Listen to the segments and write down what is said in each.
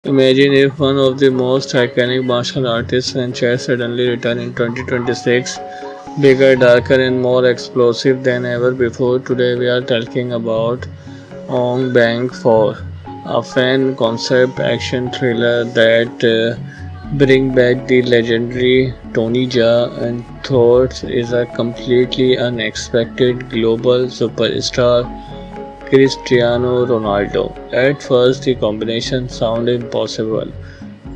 Imagine if one of the most iconic martial artists franchise suddenly returned in 2026, bigger, darker, and more explosive than ever before. Today we are talking about Ong Bang 4, a fan concept action thriller that bring back the legendary Tony Jaa and thought is a completely unexpected global superstar Cristiano Ronaldo. At first the combination sounded impossible,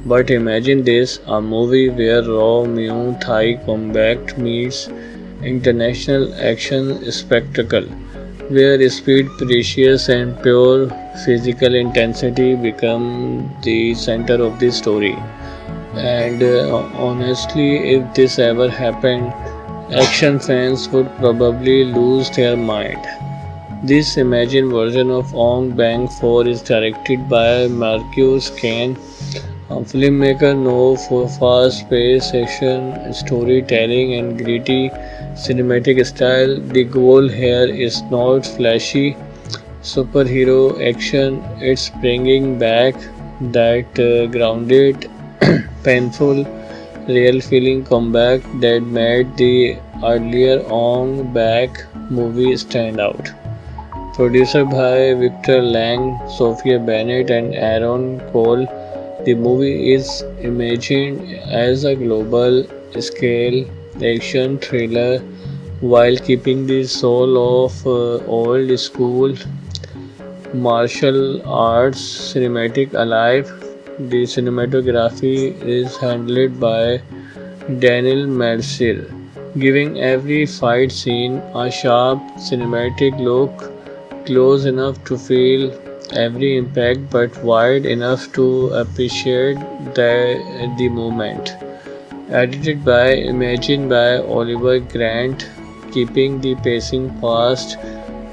but imagine this, a movie where raw Muay Thai combat meets international action spectacle, where speed, precious, and pure physical intensity become the center of the story. And honestly, if this ever happened, action fans would probably lose their mind. This imagined version of Ong Bang 4 is directed by Marcus Kane, a filmmaker known for fast-paced action, storytelling, and gritty cinematic style. The goal here is not flashy superhero action; it's bringing back that grounded, painful, real-feeling comeback that made the earlier On Back movie stand out. Produced by Victor Lang, Sophia Bennett, and Aaron Cole, the movie is imagined as a global scale action thriller while keeping the soul of old school martial arts cinematic alive. The cinematography is handled by Daniel Mercier, giving every fight scene a sharp cinematic look, close enough to feel every impact but wide enough to appreciate the movement. Edited by Imagine by Oliver Grant, keeping the pacing fast,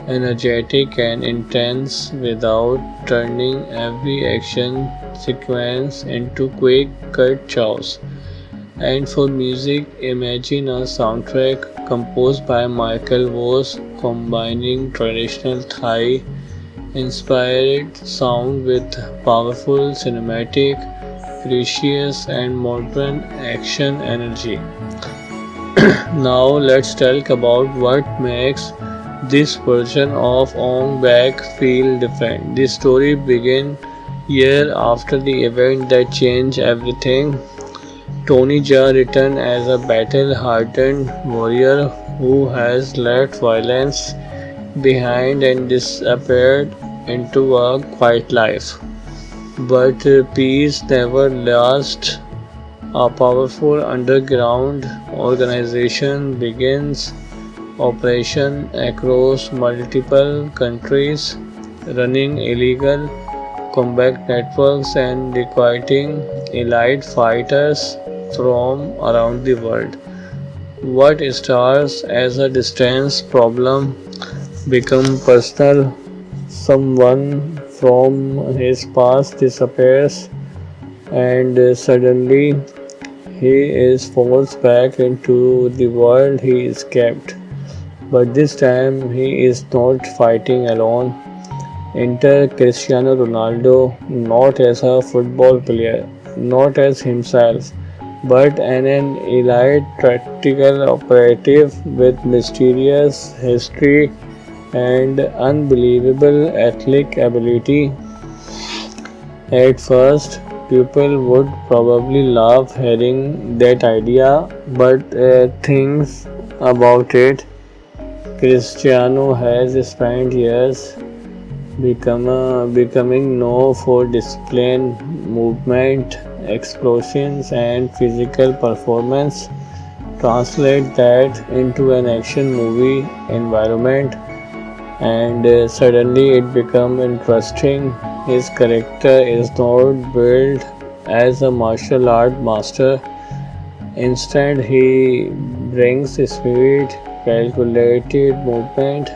energetic, and intense without turning every action sequence into quick cut chows. And for music, imagine a soundtrack composed by Michael Voss combining traditional Thai inspired sound with powerful cinematic, precious, and modern action energy. Now let's talk about what makes this version of Ong Bak feel different. The story begins year after the event that changed everything. Tony Jaa returned as a battle-hardened warrior who has left violence behind and disappeared into a quiet life. But peace never lasts. A powerful underground organization begins operation across multiple countries, running illegal combat networks and recruiting elite fighters from around the world. What starts as a distance problem becomes personal. Someone from his past disappears and suddenly he is forced back into the world he escaped. But this time he is not fighting alone. Enter Cristiano Ronaldo not as a football player, not as himself, but an elite tactical operative with mysterious history and unbelievable athletic ability. At first, people would probably laugh hearing that idea, but things about it. Cristiano has spent years becoming known for discipline, movement, explosions, and physical performance. Translate that into an action movie environment, and suddenly it becomes interesting. His character is not built as a martial art master. Instead, he brings speed, calculated movement,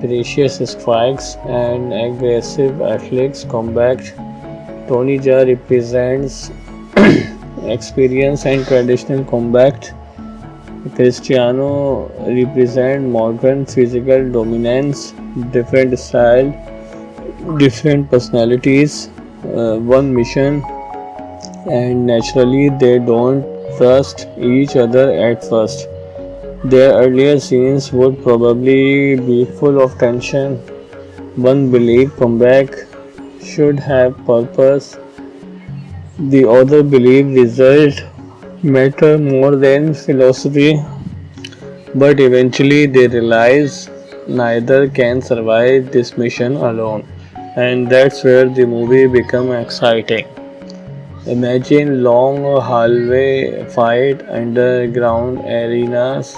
precious strikes, and aggressive athletics combat. Tony Jaa represents experience and traditional combat. Cristiano represents modern physical dominance, different style, different personalities. one mission, and naturally they don't trust each other at first. Their earlier scenes would probably be full of tension. One believed comeback should have purpose, the other believed result matter more than philosophy, but eventually they realize neither can survive this mission alone. And that's where the movie becomes exciting. Imagine long hallway fight, underground arenas,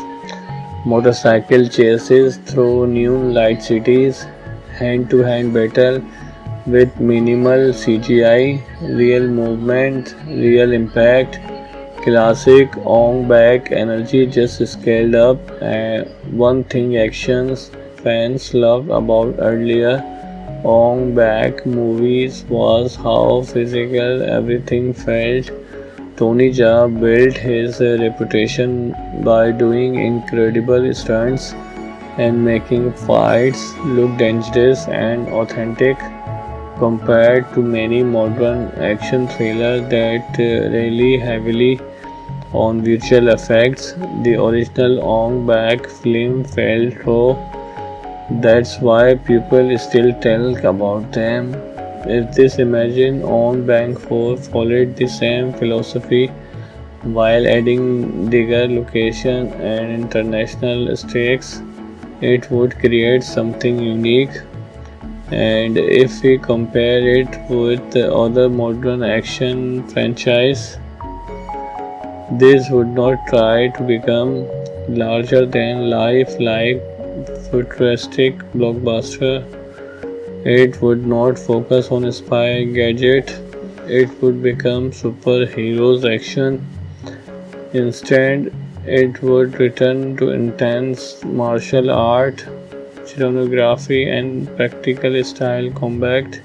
motorcycle chases through neon light cities, hand-to-hand battle with minimal CGI, real movement, real impact, classic Ong Bak energy just scaled up. And one thing actions fans loved about earlier Ong Bak movies was how physical everything felt. Tony Jaa built his reputation by doing incredible stunts and making fights look dangerous and authentic compared to many modern action thrillers that rely heavily on visual effects. The original Ong Bak film felt raw. That's why people still talk about them. If this imagine on Bank 4 followed the same philosophy while adding bigger location and international stakes, it would create something unique. And if we compare it with the other modern action franchise, this would not try to become larger than life like futuristic blockbuster. It would not focus on spy gadget. It would become superheroes action. Instead, it would return to intense martial art, cinematography, and practical style combat.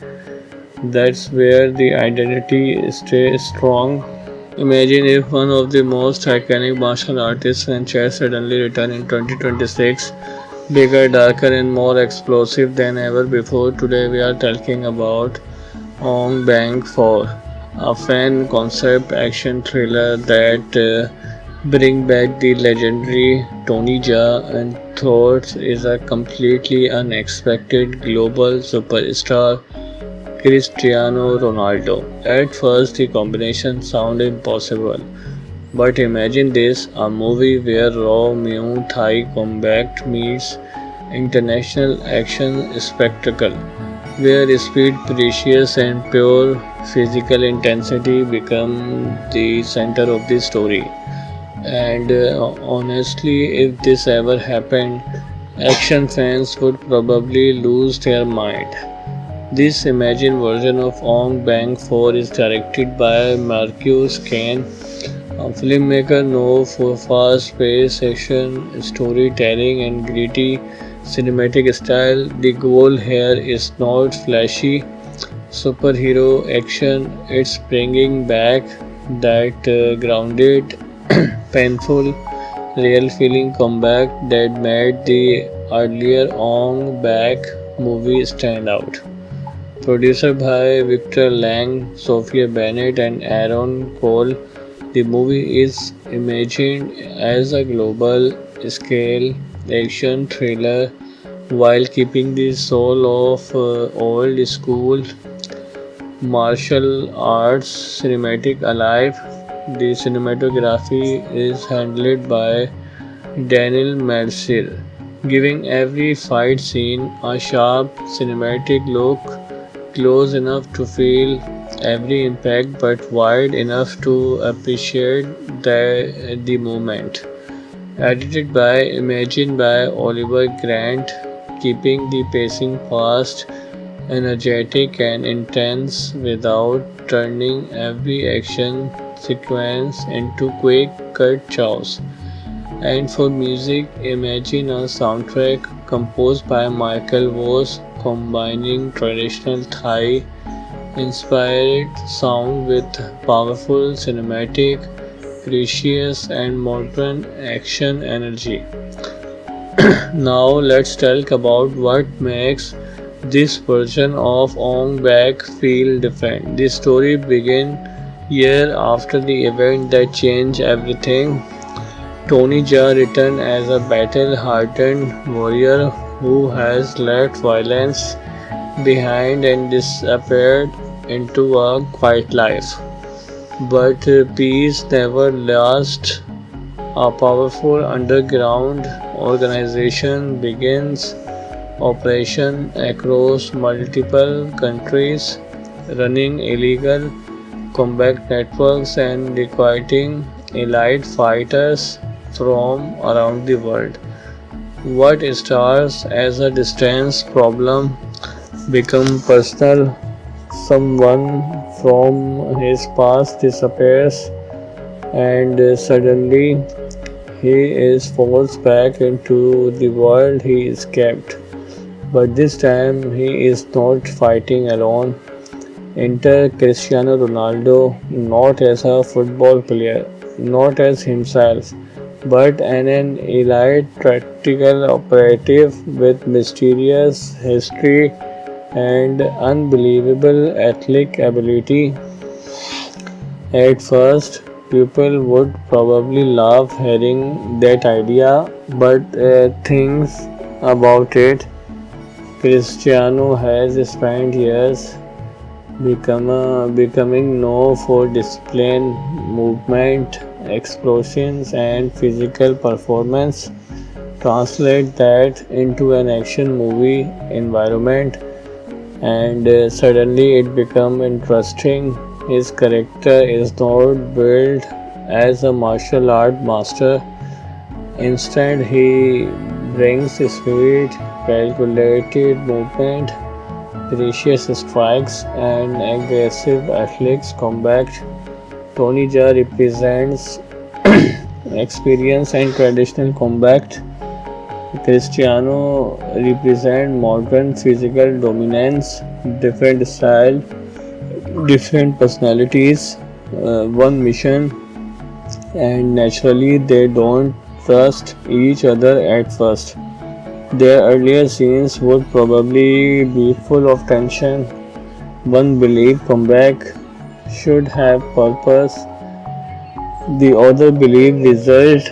That's where the identity stays strong. Imagine if one of the most iconic martial artists franchise suddenly returned in 2026, bigger, darker, and more explosive than ever before. Today we are talking about Ong Bang 4, a fan concept action thriller that bring back the legendary Tony Jaa and thought is a completely unexpected global superstar Cristiano Ronaldo. At first the combination sounded impossible, but imagine this, a movie where raw Muay Thai combat meets international action spectacle, where speed, precious, and pure physical intensity become the center of the story. And honestly, if this ever happened, action fans would probably lose their mind. This imagined version of Ong Bang 4 is directed by Marcus Kane, a filmmaker known for fast-paced action, storytelling, and gritty cinematic style. The goal here is not flashy superhero action; it's bringing back that grounded, painful, real feeling comeback that made the earlier Ong Bak movie stand out. Produced by Victor Lang, Sophia Bennett, and Aaron Cole, the movie is imagined as a global scale action thriller while keeping the soul of old school martial arts cinematic alive. The cinematography is handled by Daniel Mercier, giving every fight scene a sharp cinematic look, close enough to feel every impact but wide enough to appreciate the moment. Edited by Imagine by Oliver Grant, keeping the pacing fast, energetic, and intense without turning every action sequence into quick cut chows. And for music, imagine a soundtrack composed by Michael Voss, combining traditional Thai inspired sound with powerful cinematic, precious, and modern action energy. Now let's talk about what makes This version of Ong Bak feel different. The story begins year after the event that changed everything. Tony Jaa returned as a battle-hardened warrior who has left violence behind and disappeared into a quiet life. But peace never lasts. A powerful underground organization begins operation across multiple countries, running illegal combat networks and recruiting elite fighters from around the world. What starts as a distance problem becomes personal. Someone from his past disappears and suddenly he is forced back into the world he escaped. But this time he is not fighting alone. Enter Cristiano Ronaldo not as a football player, not as himself, but an elite tactical operative with mysterious history and unbelievable athletic ability. At first, people would probably laugh hearing that idea, but things about it. Cristiano has spent years becoming known for discipline, movement, explosions, and physical performance. Translate that into an action movie environment, and suddenly it becomes interesting. His character is not built as a martial art master. Instead, he brings speed, calculated movement, precious strikes, and aggressive athletics combat. Tony Jaa represents experience and traditional combat. Cristiano represents modern physical dominance, different style, different personalities, one mission, and naturally they don't trust each other at first. Their earlier scenes would probably be full of tension. One believed comeback should have purpose, the other believed result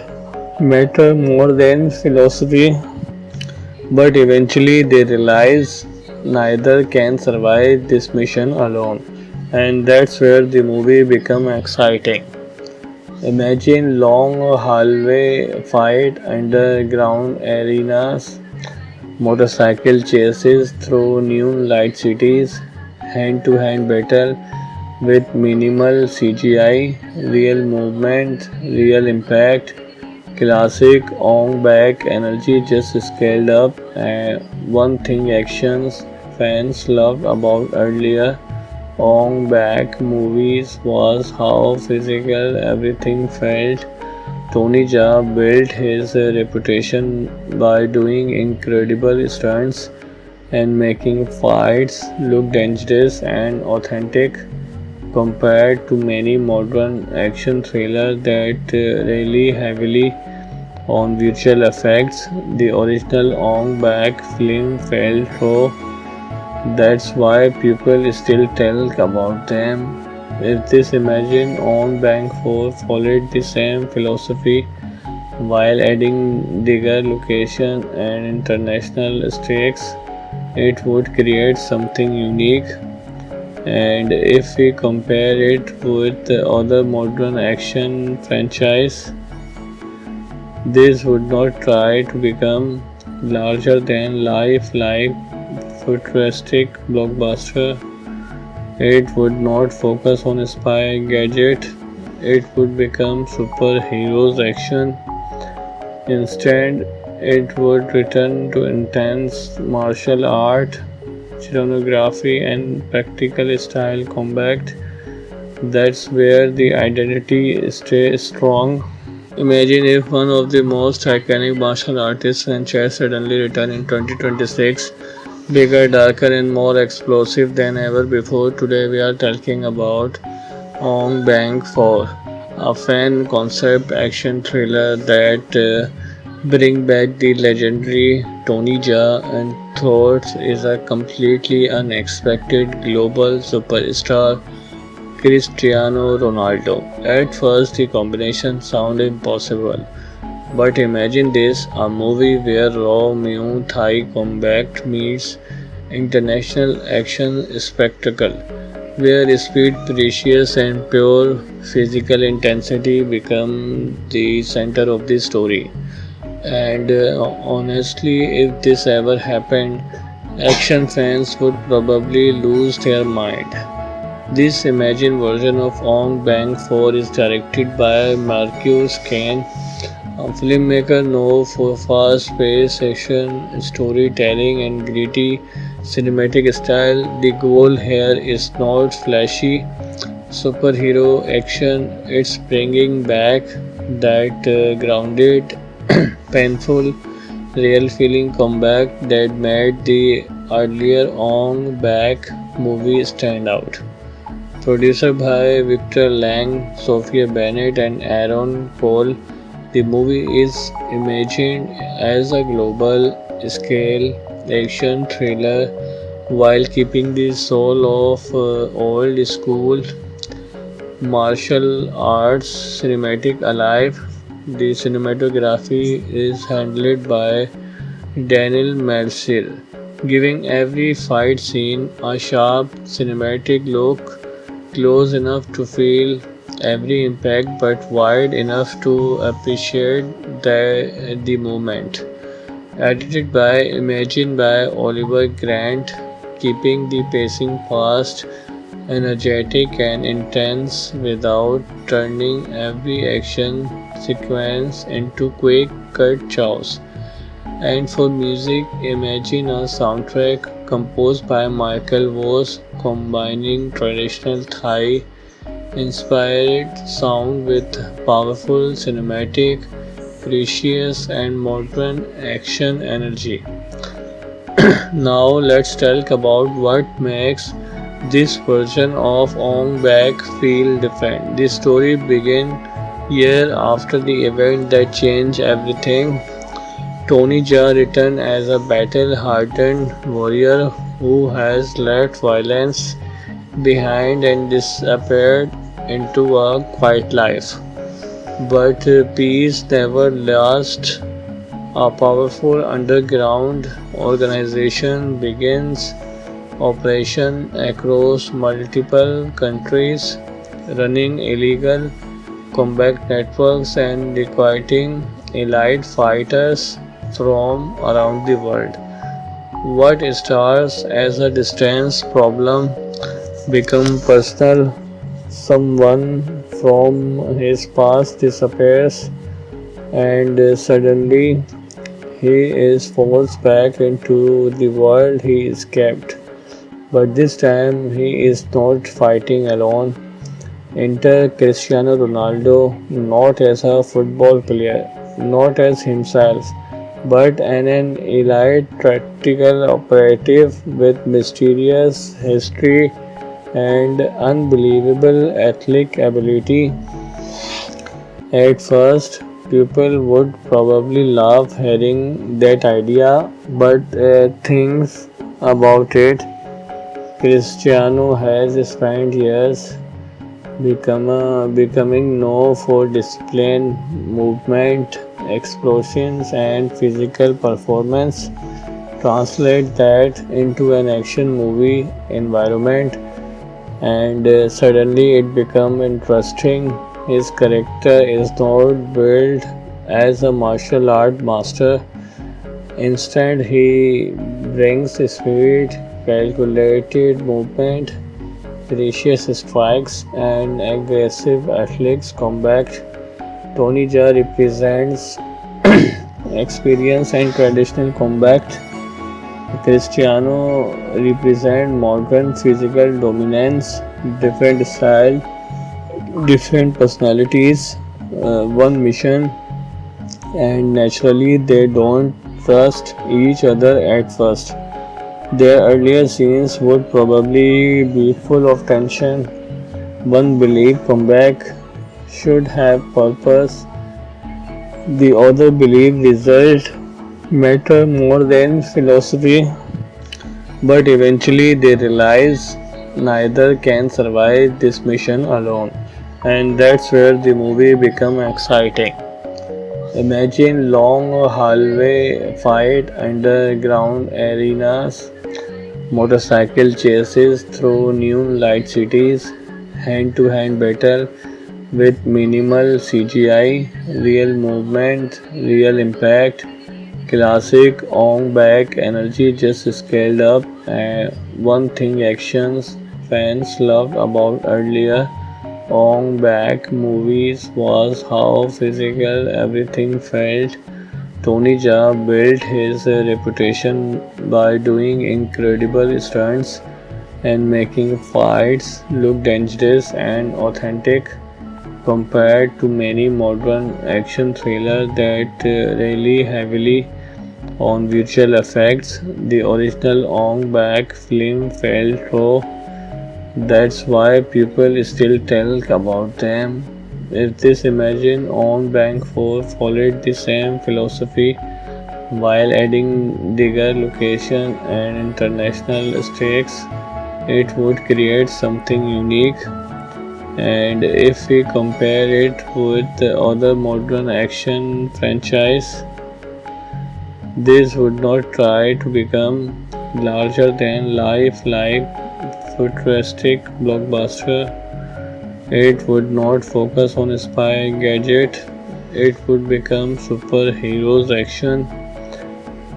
matter more than philosophy, but eventually they realize neither can survive this mission alone, and that's where the movie becomes exciting. Imagine long hallway fight, underground arenas, motorcycle chases through neon light cities, hand to hand battle with minimal CGI, real movement, real impact, classic Ong Bak energy just scaled up. And one thing actions fans loved about earlier Ong Bak movies was how physical everything felt. Tony Jaa built his reputation by doing incredible stunts and making fights look dangerous and authentic compared to many modern action thrillers that rely heavily on visual effects. The original Ong Bak film felt raw. That's why people still talk about them. If this imagine on Bank 4 followed the same philosophy while adding bigger location and international stakes, it would create something unique. And if we compare it with the other modern action franchise, this would not try to become larger than life like futuristic blockbuster. It would not focus on spy gadget. It would become superheroes action. Instead, it would return to intense martial art, choreography, and practical style combat. That's where the identity stays strong. Imagine if one of the most iconic martial artists franchise suddenly returned in 2026, bigger, darker, and more explosive than ever before. Today we are talking about Ong Bang 4, a fan concept action thriller that bring back the legendary Tony Jaa and Thoughts is a completely unexpected global superstar Cristiano Ronaldo. At first the combination sounded impossible, but imagine this, a movie where raw Muay Thai combat meets international action spectacle, where speed, precious, and pure physical intensity become the center of the story. And honestly, if this ever happened, action fans would probably lose their mind. This imagined version of Ong Bang 4 is directed by Marcus Kane, a filmmaker known for fast-paced action, storytelling, and gritty cinematic style. The goal here is not flashy superhero action, it's bringing back that grounded, painful, real feeling comeback that made the earlier On Back movie stand out. Produced by Victor Lang, Sophia Bennett, and Aaron Cole, the movie is imagined as a global scale action thriller while keeping the soul of old school martial arts cinematic alive. The cinematography is handled by Daniel Mercier, giving every fight scene a sharp cinematic look, close enough to feel every impact but wide enough to appreciate the moment. Edited by Imagine by Oliver Grant, keeping the pacing fast, energetic, and intense without turning every action sequence into quick cut chows. And for music, imagine a soundtrack composed by Michael Voss, combining traditional Thai inspired sound with powerful cinematic, precious, and modern action energy. Now let's talk about what makes this version of Ong Bak feel different. The story begins year after the event that changed everything. Tony Jaa returned as a battle-hardened warrior who has left violence behind and disappeared into a quiet life. But peace never lasts. A powerful underground organization begins operation across multiple countries, running illegal combat networks and recruiting elite fighters from around the world. What starts as a distance problem become personal. Someone from his past disappears and suddenly he is forced back into the world he escaped. But this time he is not fighting alone. Enter Cristiano Ronaldo not as a football player, not as himself, but an elite tactical operative with mysterious history and unbelievable athletic ability. At first, people would probably laugh hearing that idea, but things about it. Cristiano has spent years becoming known for discipline, movement, explosions, and physical performance. Translate that into an action movie environment, and suddenly it becomes interesting. His character is not built as a martial art master. Instead, he brings speed, calculated movement, precious strikes, and aggressive athletics combat. Tony Jaa represents experience and traditional combat. Cristiano represents modern physical dominance, different style, different personalities, one mission, and naturally they don't trust each other at first. Their earlier scenes would probably be full of tension. One believed comeback should have purpose, The author believed results matter more than philosophy, but eventually they realize neither can survive this mission alone. And that's where the movie become exciting. Imagine long hallway fight, underground arenas, motorcycle chases through neon light cities, hand-to-hand battle with minimal CGI, real movement, real impact, classic Ong Bak energy just scaled up. And one thing actions fans loved about earlier Ong Bak movies was how physical everything felt. Tony Jaa built his reputation by doing incredible stunts and making fights look dangerous and authentic compared to many modern action thrillers that rely heavily on visual effects. The original Ong Bak film felt raw. That's why people still talk about them. If this imagine on Bank 4 followed the same philosophy while adding bigger location and international stakes, it would create something unique. And if we compare it with the other modern action franchise, this would not try to become larger than life like futuristic blockbuster. It would not focus on spy gadget. It would become superheroes action.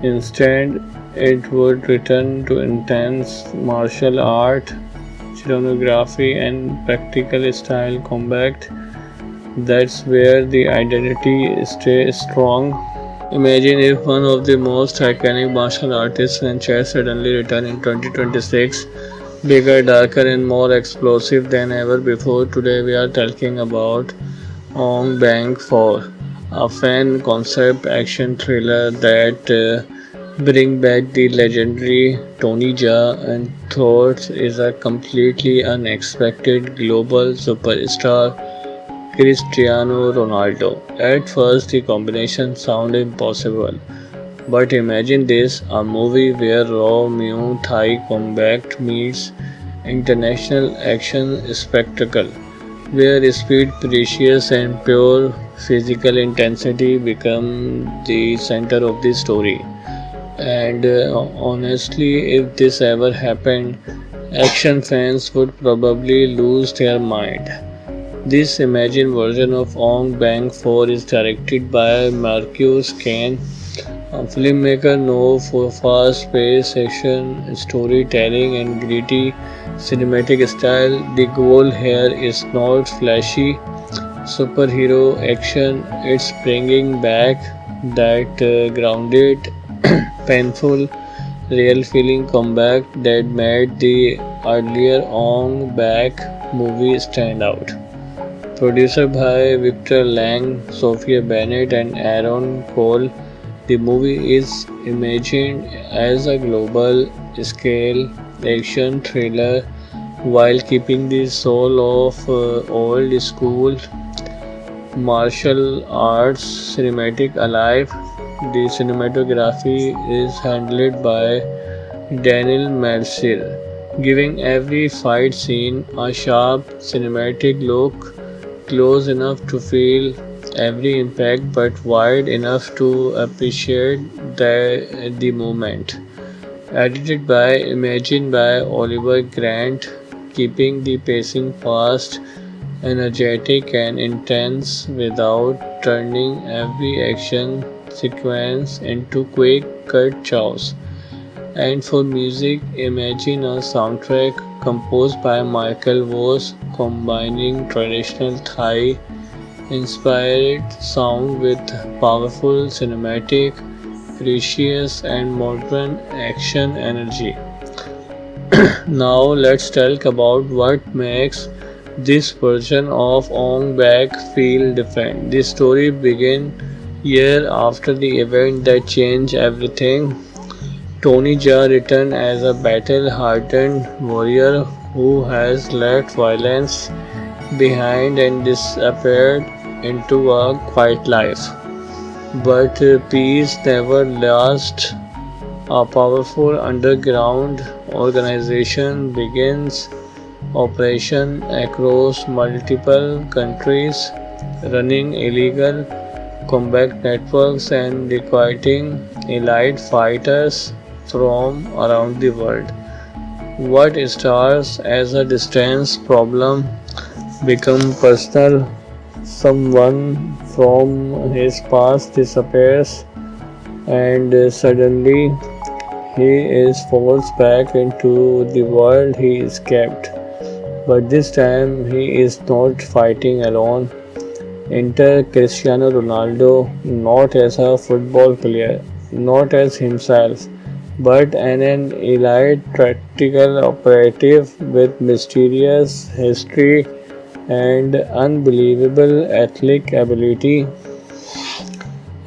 Instead, it would return to intense martial art, cinematography, and practical style combat. That's where the identity stays strong. Imagine if one of the most iconic martial artists franchise suddenly returned in 2026, bigger, darker, and more explosive than ever before. Today we are talking about Ong Bang 4, a fan concept action thriller that bring back the legendary Tony Jaa and thought is a completely unexpected global superstar Cristiano Ronaldo. At first, the combination sounded impossible, but imagine this a movie where raw Muay Thai combat meets international action spectacle, where speed, precious, and pure physical intensity become the center of the story. And honestly, if this ever happened, action fans would probably lose their mind. This imagined version of Ong Bang 4 is directed by Marcus Kane, a filmmaker known for fast-paced action, storytelling, and gritty cinematic style. The goal here is not flashy superhero action; it's bringing back that grounded, painful, real feeling combat that made the earlier Ong Bak movie stand out. Produced by Victor Lang, Sophia Bennett, and Aaron Cole, the movie is imagined as a global scale action thriller while keeping the soul of old school martial arts cinematic alive. The cinematography is handled by Daniel Mercier, giving every fight scene a sharp cinematic look, close enough to feel every impact but wide enough to appreciate the moment. Edited by Imagine by Oliver Grant, keeping the pacing fast, energetic, and intense without turning every action sequence into quick cut chows. And for music, imagine a soundtrack composed by Michael Voss, combining traditional Thai inspired sound with powerful cinematic, precious, and modern action energy. Now let's talk about what makes this version of Ong Bak feel different. The story begins year after the event that changed everything. Tony Jaa returned as a battle-hardened warrior who has left violence behind and disappeared into a quiet life. But peace never lasts. A powerful underground organization begins operation across multiple countries, running illegal combat networks and recruiting elite fighters from around the world. What starts as a distance problem become personal. Someone from his past disappears and suddenly he is forced back into the world he escaped. But this time he is not fighting alone. Enter Cristiano Ronaldo, not as a football player, not as himself, but an elite tactical operative with mysterious history and unbelievable athletic ability.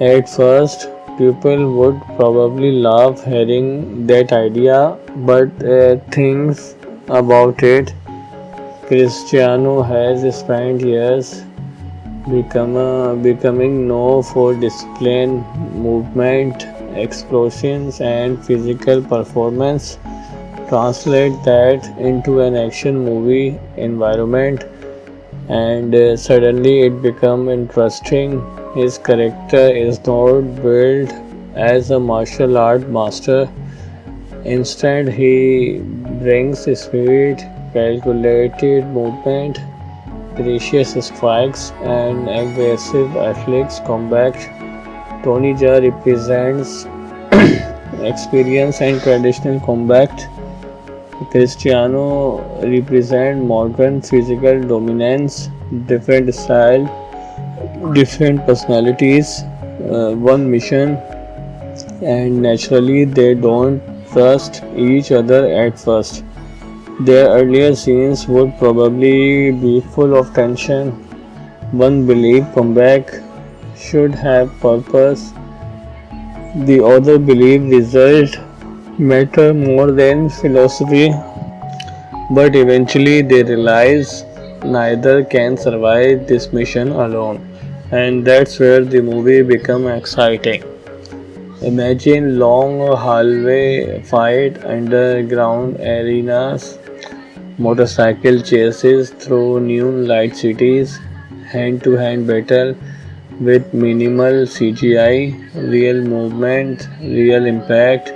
At first, people would probably laugh hearing that idea, but things about it. Cristiano has spent years becoming known for discipline, movement, explosions, and physical performance. Translate that into an action movie environment, and suddenly it becomes interesting. His character is not built as a martial art master. Instead, he brings speed, calculated movement, precious strikes, and aggressive athletics combat. Tony Jaa represents experience and traditional combat. Cristiano represents modern physical dominance, different style, different personalities, one mission, and naturally they don't trust each other at first. Their earlier scenes would probably be full of tension. One believed comeback should have purpose, the other believed result matter more than philosophy, but eventually they realize neither can survive this mission alone, and that's where the movie becomes exciting. Imagine long hallway fight, underground arenas, motorcycle chases through neon light cities, hand to hand battle with minimal CGI, real movement, real impact,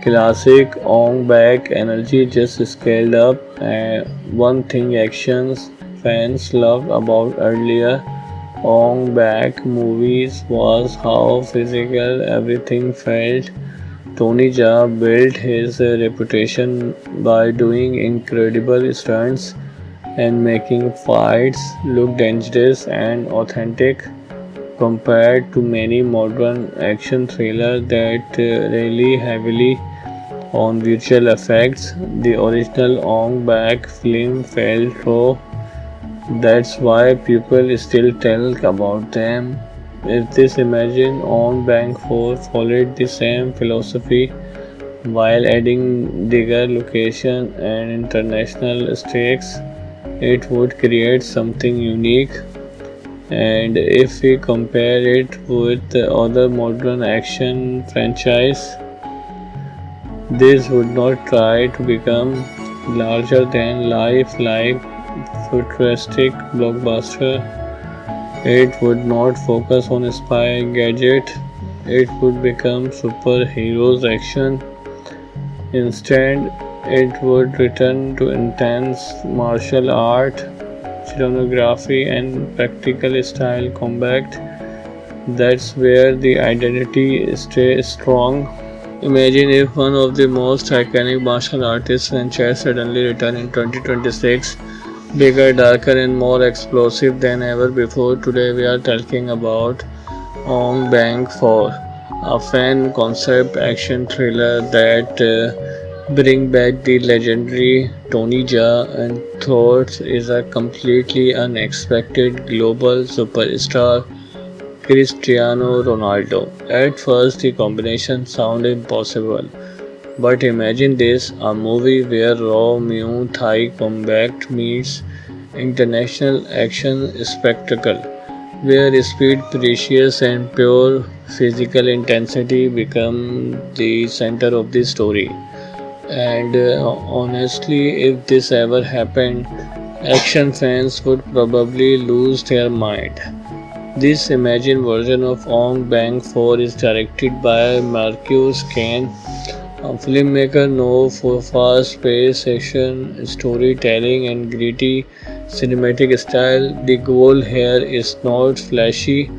classic on back energy just scaled up. And one thing actions fans loved about earlier on back movies was how physical everything felt. Tony Jaa built his reputation by doing incredible stunts and making fights look dangerous and authentic compared to many modern action thrillers that rely heavily on visual effects. The original Ong Bak film felt raw. That's why people still talk about them. If this imagine on Bank 4 followed the same philosophy while adding bigger location and international stakes, it would create something unique. And if we compare it with the other modern action franchise, this would not try to become larger than life like futuristic blockbuster. It would not focus on spy gadget. It would become superheroes action. Instead, it would return to intense martial art, cinematography, and practical style combat. That's where the identity stays strong. Imagine if one of the most iconic martial artists franchise suddenly returned in 2026, bigger, darker, and more explosive than ever before. Today we are talking about Ong Bang 4, a fan concept action thriller that bring back the legendary Tony Jaa and thought is a completely unexpected global superstar Cristiano Ronaldo. At first the combination sounded impossible, but imagine this, a movie where raw Muay Thai combat meets international action spectacle. where speed, precious, and pure physical intensity become the center of the story. And honestly, if this ever happened, action fans would probably lose their mind. This imagined version of Ong Bang 4 is directed by Marcus Kane, a filmmaker known for fast-paced action, storytelling, and gritty cinematic style. The goal here is not flashy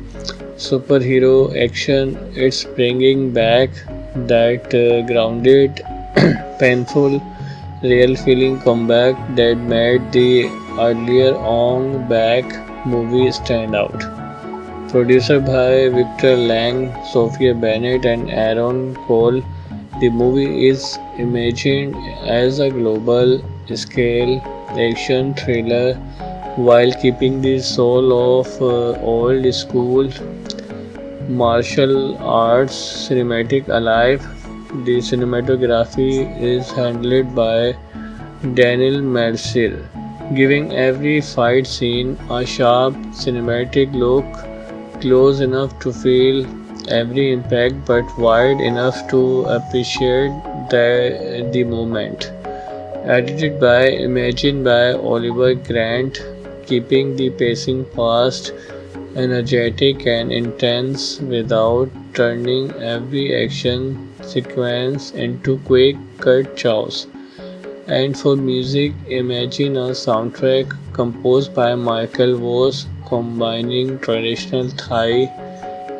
superhero action; it's bringing back that grounded, painful, real feeling comeback that made the earlier On Back movie stand out. Produced by Victor Lang, Sophia Bennett, and Aaron Cole, the movie is imagined as a global scale action thriller while keeping the soul of old school martial arts cinematic alive. The cinematography is handled by Daniel Mercier, giving every fight scene a sharp cinematic look, close enough to feel every impact but wide enough to appreciate the moment. Edited by Imagine by Oliver Grant, keeping the pacing fast, energetic, and intense without turning every action sequence into quick cut chows. And for music, imagine a soundtrack composed by Michael Voss, combining traditional Thai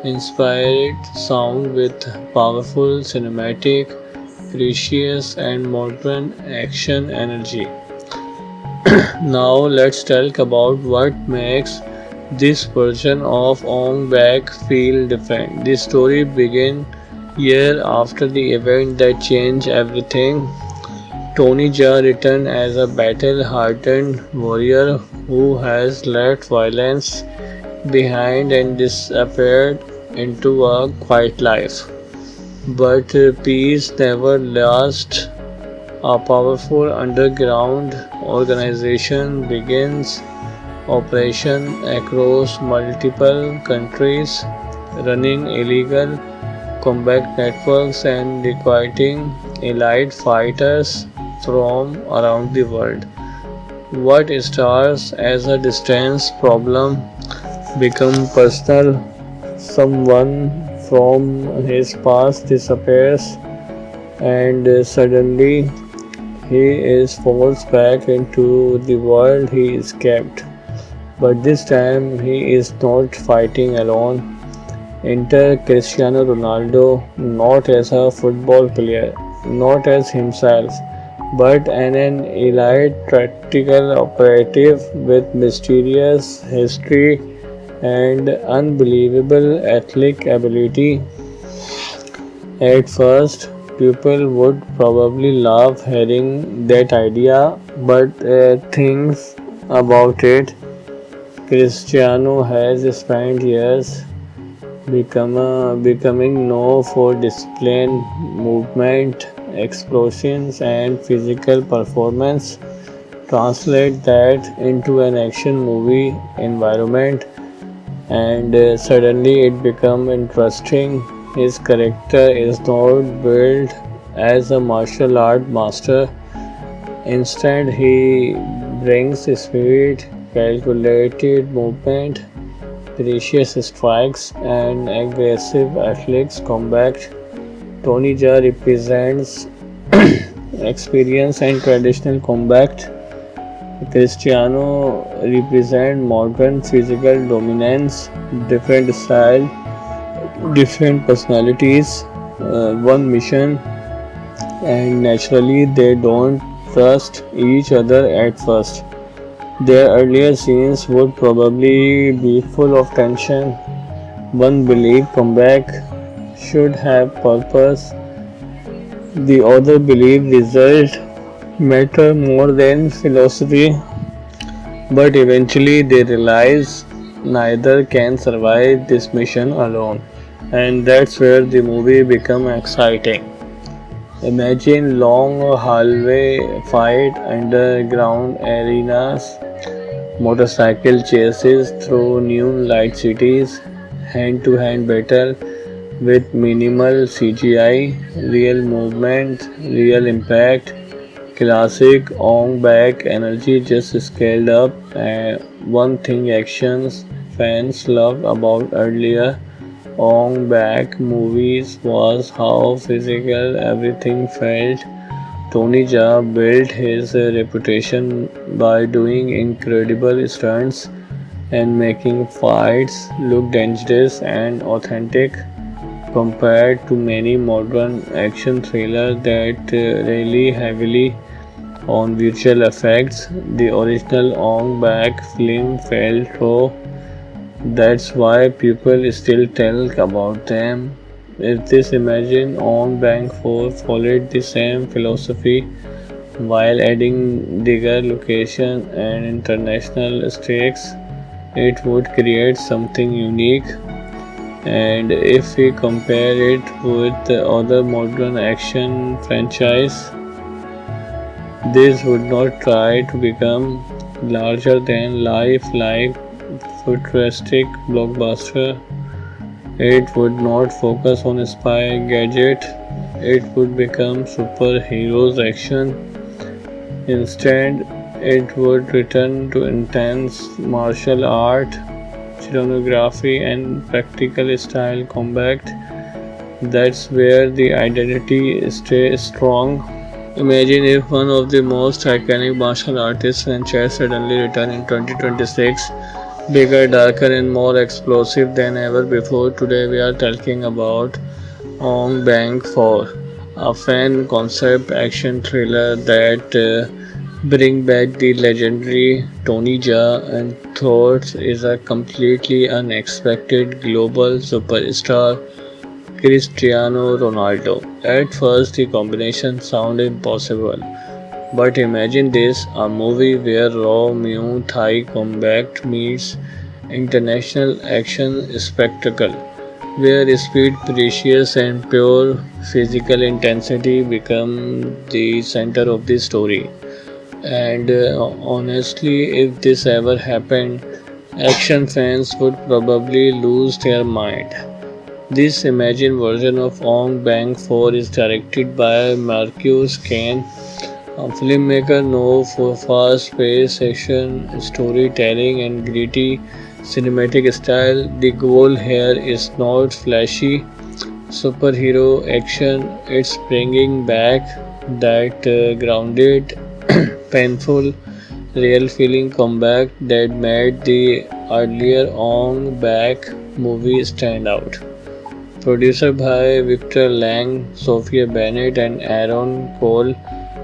inspired sound with powerful cinematic, precious, and modern action energy. Now let's talk about what makes this version of Ong Bak feel different. The story begins year after the event that changed everything. Tony Jaa returned as a battle-hardened warrior who has left violence behind and disappeared into a quiet life. But peace never lasts. A powerful underground organization begins operation across multiple countries, running illegal combat networks and recruiting elite fighters from around the world. What starts as a distance problem becomes personal. Someone from his past disappears and suddenly he is forced back into the world he escaped. But this time he is not fighting alone. Enter Cristiano Ronaldo not as a football player, not as himself, but an elite tactical operative with mysterious history and unbelievable athletic ability. At first, people would probably laugh hearing that idea, but things about it. Cristiano has spent years becoming known for discipline, movement, explosions, and physical performance. Translate that into an action movie environment, and suddenly it becomes interesting. His character is not built as a martial art master. Instead, he brings speed, calculated movement, precious strikes, and aggressive athletics combat. Tony Jaa represents experience and traditional combat. Cristiano represents modern physical dominance, different style, different personalities, one mission, and naturally they don't trust each other at first. Their earlier scenes would probably be full of tension. One believed comeback should have purpose, the other believed result matter more than philosophy, but eventually they realize neither can survive this mission alone. And that's where the movie becomes exciting. Imagine long hallway fight, underground arenas, motorcycle chases through neon light cities, hand to hand battle with minimal CGI, real movement, real impact, classic on back energy just scaled up. And one thing actions fans loved about earlier on back movies was how physical everything felt. Tony Jaa built his reputation by doing incredible stunts and making fights look dangerous and authentic compared to many modern action thrillers that rely heavily on visual effects. The original Ong Bak film felt raw. That's why people still talk about them. If this imagine on Bank 4 followed the same philosophy while adding bigger location and international stakes, it would create something unique. And if we compare it with the other modern action franchise, this would not try to become larger than life like futuristic blockbuster. It would not focus on spy gadget. It would become superheroes action. Instead, it would return to intense martial art, choreography, and practical style combat. That's where the identity stays strong. Imagine if one of the most iconic martial artist franchise suddenly returned in 2026, bigger, darker, and more explosive than ever before. Today we are talking about Ong Bang 4, a fan concept action thriller that bring back the legendary Tony Jaa and thought is a completely unexpected global superstar Cristiano Ronaldo. At first, the combination sounded impossible, but imagine this, a movie where raw Muay Thai combat meets international action spectacle, where speed, precious, and pure physical intensity become the center of the story. And honestly, if this ever happened, action fans would probably lose their mind. This imagined version of Ong Bang 4 is directed by Marcus Kane, a filmmaker known for fast-paced action storytelling and gritty cinematic style. The goal here is not flashy superhero action, it's bringing back that grounded, painful, real feeling comeback that made the earlier On Back movie stand out. Produced by Victor Lang, Sophia Bennett, and Aaron Cole,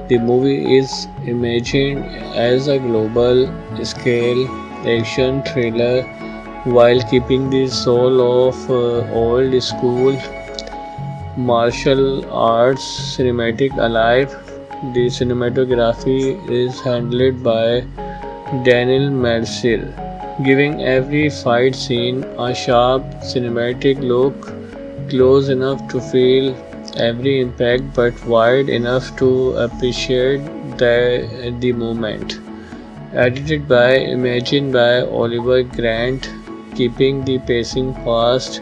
the movie is imagined as a global scale action thriller while keeping the soul of old school martial arts cinematic alive. The cinematography is handled by Daniel Mercier, giving every fight scene a sharp cinematic look, close enough to feel every impact but wide enough to appreciate the moment. Edited by Imagine by Oliver Grant, keeping the pacing fast,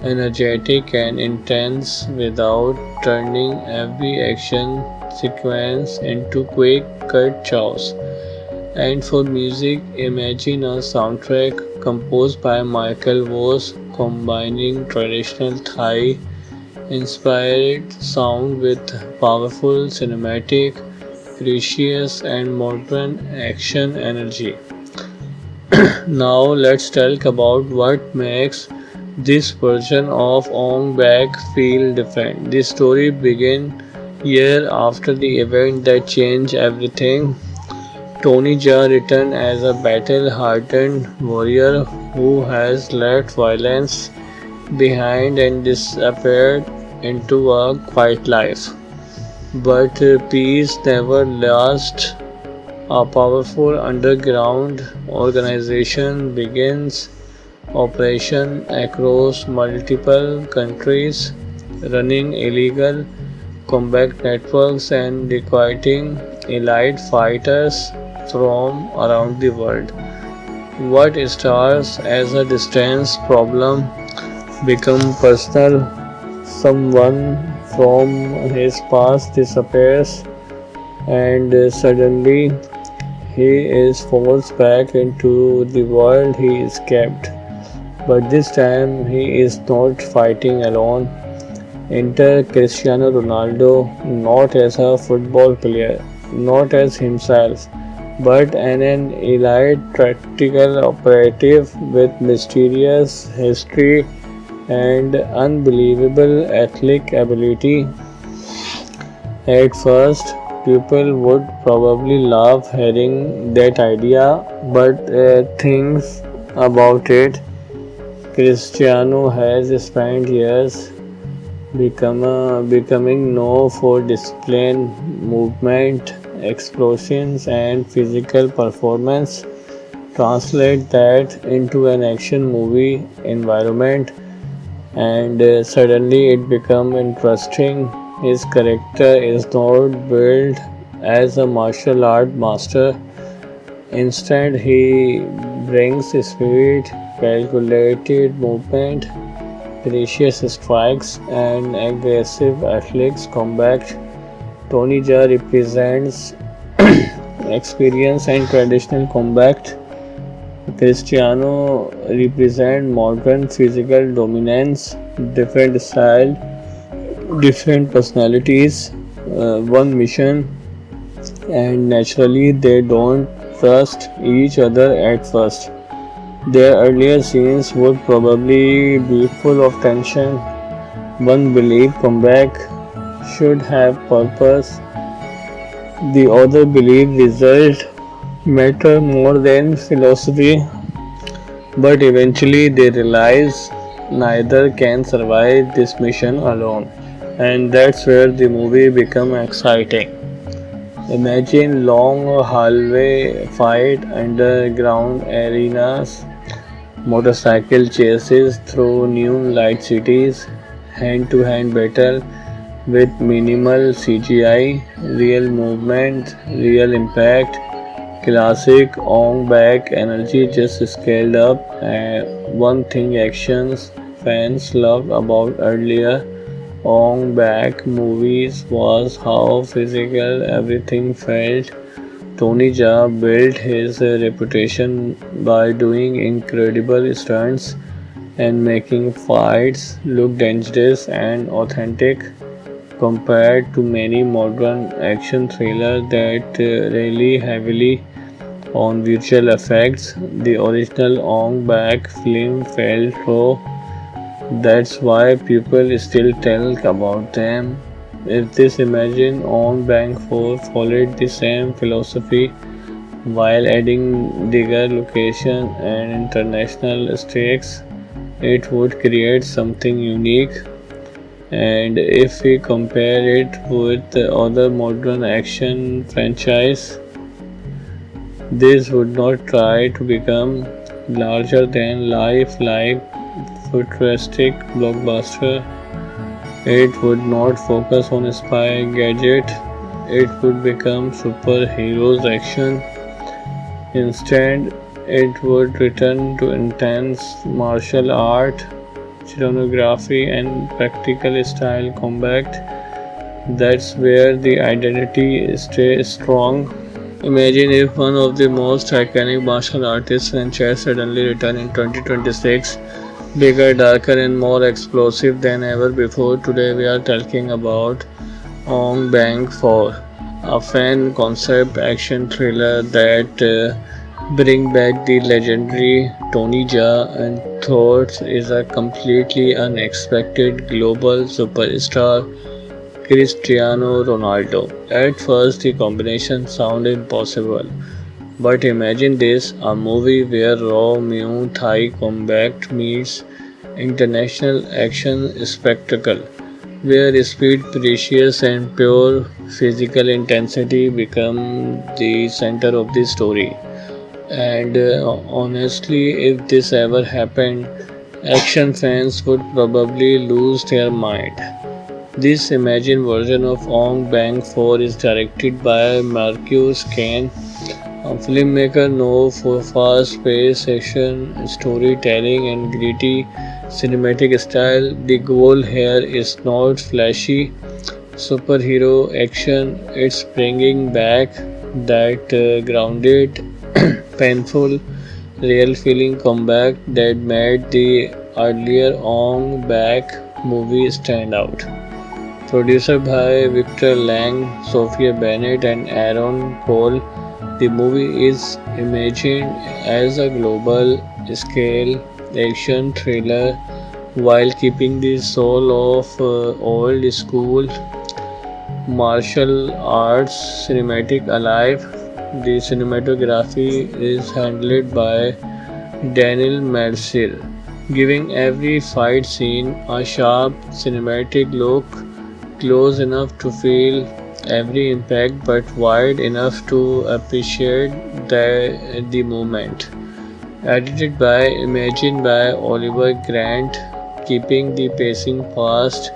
energetic, and intense without turning every action sequence into quick cut chaos. And for music, imagine a soundtrack composed by Michael Voss, combining traditional Thai inspired sound with powerful cinematic, precious, and modern action energy. Now let's talk about what makes this version of Ong Bak feel different. The story begins year after the event that changed everything. Tony Jaa returned as a battle-hardened warrior who has left violence behind and disappeared into a quiet life. But peace never lasts. A powerful underground organization begins operation across multiple countries, running illegal combat networks and recruiting elite fighters from around the world. What starts as a distance problem become personal. Someone from his past disappears and suddenly he is forced back into the world he escaped. But this time he is not fighting alone. Enter Cristiano Ronaldo, not as a football player, not as himself, but an elite tactical operative with mysterious history and unbelievable athletic ability. At first, people would probably laugh hearing that idea, but things about it. Cristiano has spent years becoming known for discipline, movement, explosions, and physical performance. Translate that into an action movie environment, and suddenly it become interesting. His character is not built as a martial art master. Instead, he brings speed, calculated movement, precious strikes, and aggressive athletics combat. Tony Jaa represents experience and traditional combat. Cristiano represents modern physical dominance, different style, different personalities, one mission, and naturally they don't trust each other at first. Their earlier scenes would probably be full of tension. One believed comeback should have purpose, the other believed result matter more than philosophy, but eventually they realize neither can survive this mission alone. And that's where the movie becomes exciting. Imagine long hallway fight, underground arenas, motorcycle chases through neon light cities, hand-to-hand battle with minimal CGI, real movement, real impact, classic Ong Bak energy just scaled up. One thing actions fans loved about earlier Ong Bak movies was how physical everything felt. Tony Jaa built his reputation by doing incredible stunts and making fights look dangerous and authentic compared to many modern action thrillers that rely heavily on visual effects. The original Ong Bak film felt raw. That's why people still talk about them. If this imagine on Bank 4 followed the same philosophy while adding bigger location and international stakes, it would create something unique. And if we compare it with the other modern action franchise, this would not try to become larger than life like futuristic blockbuster. It would not focus on spy gadget. It would become superheroes action. Instead, it would return to intense martial art, choreography, and practical style combat. That's where the identity stays strong. Imagine if one of the most iconic martial artists franchise suddenly returned in 2026, bigger, darker, and more explosive than ever before. Today we are talking about Ong Bang 4, a fan concept action thriller that bring back the legendary Tony Jaa and thought is a completely unexpected global superstar Cristiano Ronaldo. At first the combination sounded impossible, but imagine this, a movie where raw Muay Thai combat meets international action spectacle, where speed, precious, and pure physical intensity become the center of the story. And honestly, if this ever happened, action fans would probably lose their mind. This imagined version of Ong Bang 4 is directed by Marcus Kane, A filmmaker known for fast-paced action, storytelling, and gritty cinematic style, the goal here is not flashy superhero action, it's bringing back that grounded, painful, real feeling comeback that made the earlier On Back movie stand out. Produced by Victor Lang, Sophia Bennett, and Aaron Cole, the movie is imagined as a global scale action thriller while keeping the soul of old school martial arts cinematic alive. The cinematography is handled by Daniel Mercier, giving every fight scene a sharp cinematic look, close enough to feel every impact but wide enough to appreciate the moment. Edited by Imagine by Oliver Grant, keeping the pacing fast,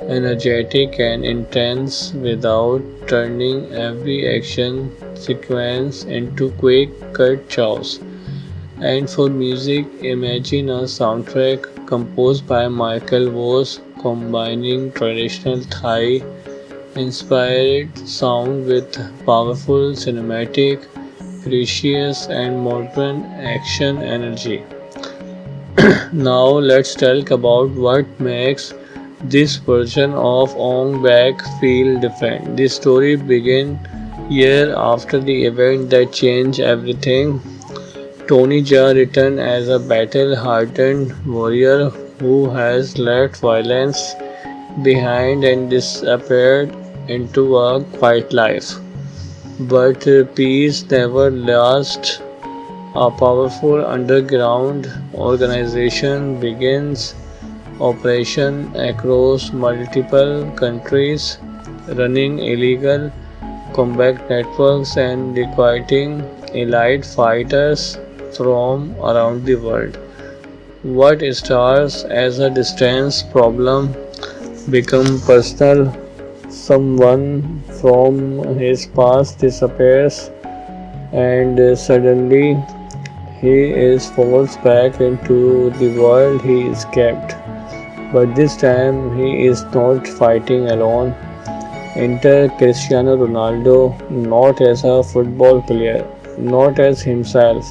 energetic, and intense without turning every action sequence into quick cut chows. And for music, imagine a soundtrack composed by Michael Voss combining traditional Thai inspired sound with powerful cinematic, precious, and modern action energy. Now let's talk about what makes this version of Ong Bak feel different. The story begins year after the event that changed everything. Tony Jaa returned as a battle-hardened warrior who has left violence behind and disappeared into a quiet life. But peace never lasts. A powerful underground organization begins operation across multiple countries, running illegal combat networks and recruiting elite fighters from around the world. What starts as a distance problem becomes personal. Someone from his past disappears, and suddenly he is forced back into the world he escaped. But this time he is not fighting alone. Enter Cristiano Ronaldo, not as a football player, not as himself,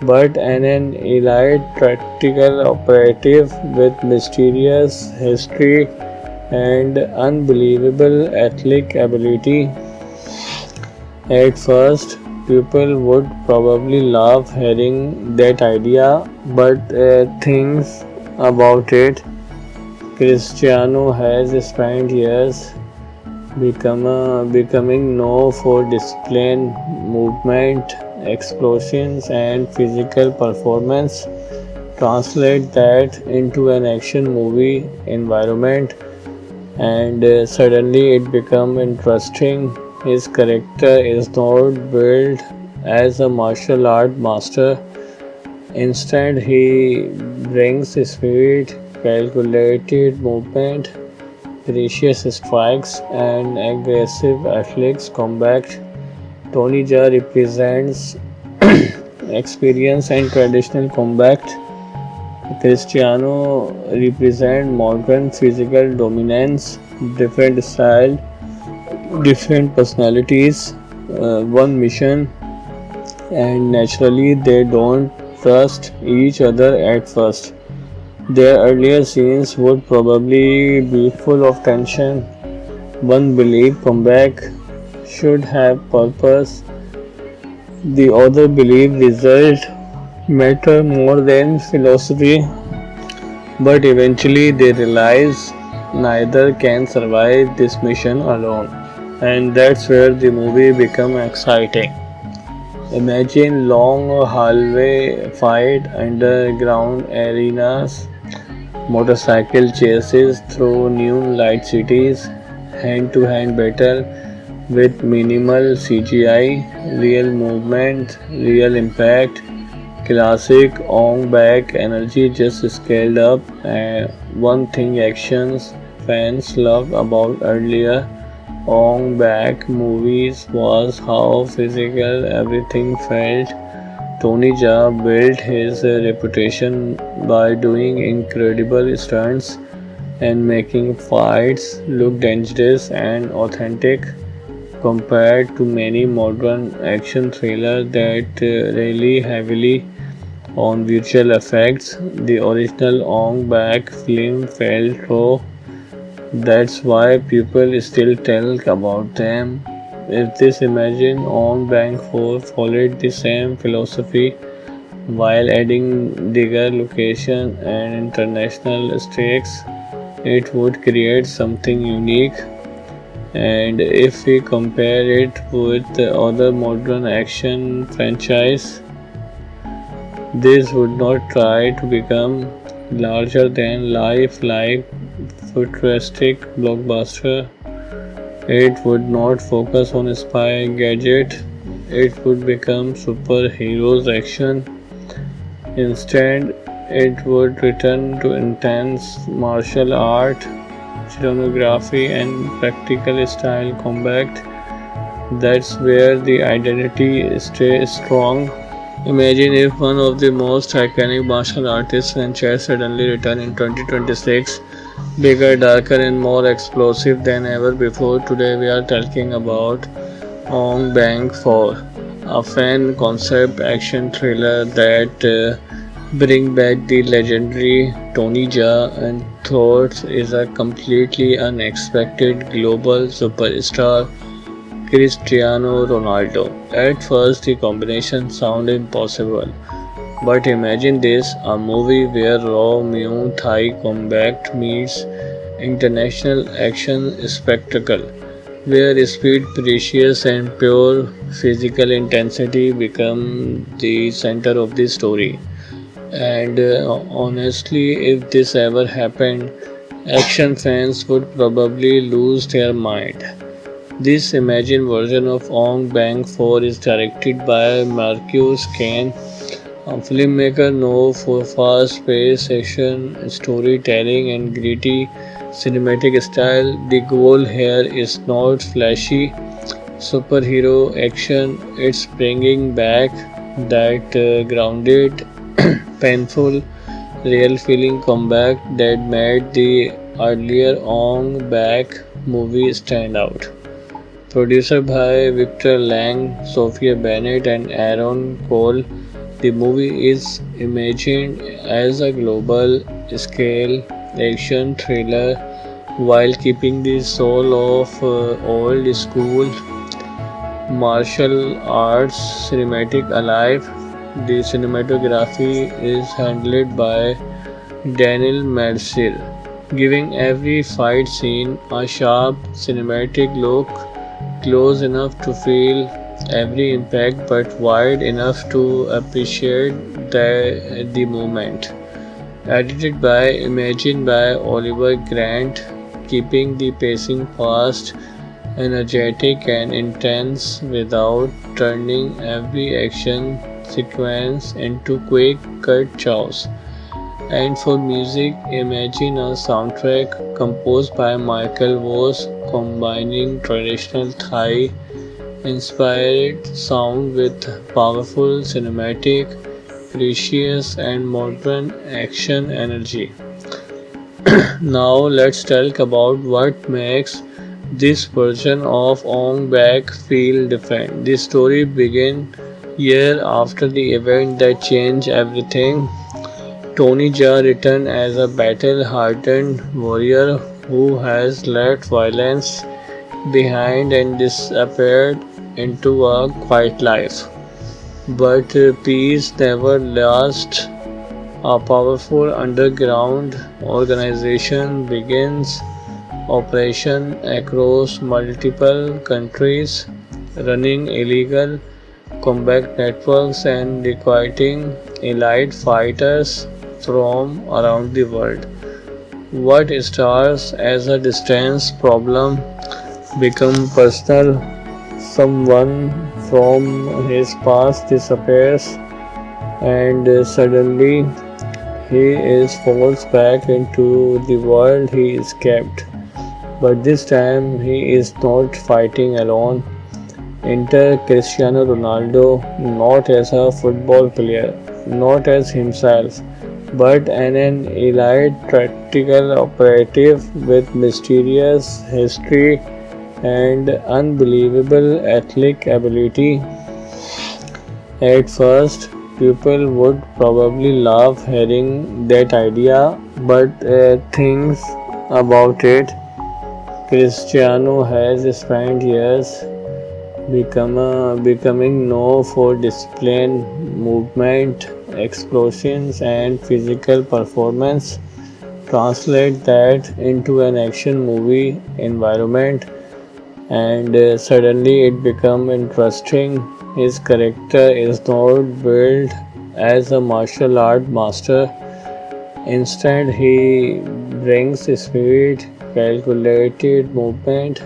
but an elite tactical operative with mysterious history and unbelievable athletic ability. At first, people would probably laugh hearing that idea, but things about it. Cristiano has spent years becoming known for discipline, movement, explosions, and physical performance. Translate that into an action movie environment, and suddenly it becomes interesting. His character is not built as a martial art master. Instead, he brings speed, calculated movement, precious strikes, and aggressive athletics combat. Tony Jaa represents experience and traditional combat. Cristiano represents modern physical dominance, different style, different personalities, one mission, and naturally they don't trust each other at first. Their earlier scenes would probably be full of tension. One believed comeback should have purpose, the other believed result matter more than philosophy, but eventually they realize neither can survive this mission alone. And that's where the movie becomes exciting. Imagine long hallway fight, underground arenas, motorcycle chases through neon light cities, hand-to-hand battle with minimal CGI, real movement, real impact, classic on back energy just scaled up. And one thing actions fans loved about earlier Ong Bak movies was how physical everything felt. Tony Jaa built his reputation by doing incredible stunts and making fights look dangerous and authentic compared to many modern action thrillers that rely heavily on visual effects. The original Ong Bak film felt raw. That's why people still tell about them. If this imagine on Bank 4 followed the same philosophy while adding bigger location and international stakes, it would create something unique. And if we compare it with the other modern action franchise, this would not try to become larger than life like futuristic blockbuster. It would not focus on spy gadget. It would become superheroes action. Instead, it would return to intense martial art, cinematography, and practical style combat. That's where the identity stays strong. Imagine if one of the most iconic martial artists franchise suddenly returned in 2026, bigger, darker, and more explosive than ever before. Today we are talking about Ong Bang 4, a fan concept action thriller that bring back the legendary Tony Jaa and thought is a completely unexpected global superstar Cristiano Ronaldo. At first, the combination sounded impossible, but imagine this a movie where raw Muay Thai combat meets international action spectacle, where speed, precious, and pure physical intensity become the center of the story. And honestly, if this ever happened, action fans would probably lose their mind. This imagined version of Ong Bang 4 is directed by Marcus Kane, a filmmaker known for fast-paced action, storytelling, and gritty cinematic style. The goal here is not flashy superhero action; it's bringing back that grounded, painful, real-feeling comeback that made the earlier Ong Bak movie stand out. Produced by Victor Lang, Sophia Bennett, and Aaron Cole, the movie is imagined as a global scale action thriller while keeping the soul of old school martial arts cinematic alive. The cinematography is handled by Daniel Mercier, giving every fight scene a sharp cinematic look, close enough to feel every impact but wide enough to appreciate the moment. Edited by Imagine by Oliver Grant, keeping the pacing fast, energetic, and intense without turning every action sequence into quick cut chows. And for music, imagine a soundtrack composed by Michael Voss combining traditional Thai inspired sound with powerful cinematic, precious, and modern action energy. Now let's talk about what makes this version of Ong Bak feel different. The story begins year after the event that changed everything. Tony Jaa returned as a battle-hardened warrior who has left violence behind and disappeared into a quiet life. But peace never lasts. A powerful underground organization begins operation across multiple countries, running illegal combat networks and recruiting elite fighters from around the world. What starts as a distance problem becomes personal. Someone from his past disappears and suddenly he is forced back into the world he escaped. But this time he is not fighting alone. Enter Cristiano Ronaldo, not as a football player, not as himself, but an elite tactical operative with mysterious history and unbelievable athletic ability. At first, people would probably laugh hearing that idea, but things about it. Cristiano has spent years becoming known for discipline, movement, explosions, and physical performance. Translate that into an action movie environment, and suddenly it becomes interesting. His character is not built as a martial art master. Instead, he brings speed, calculated movement,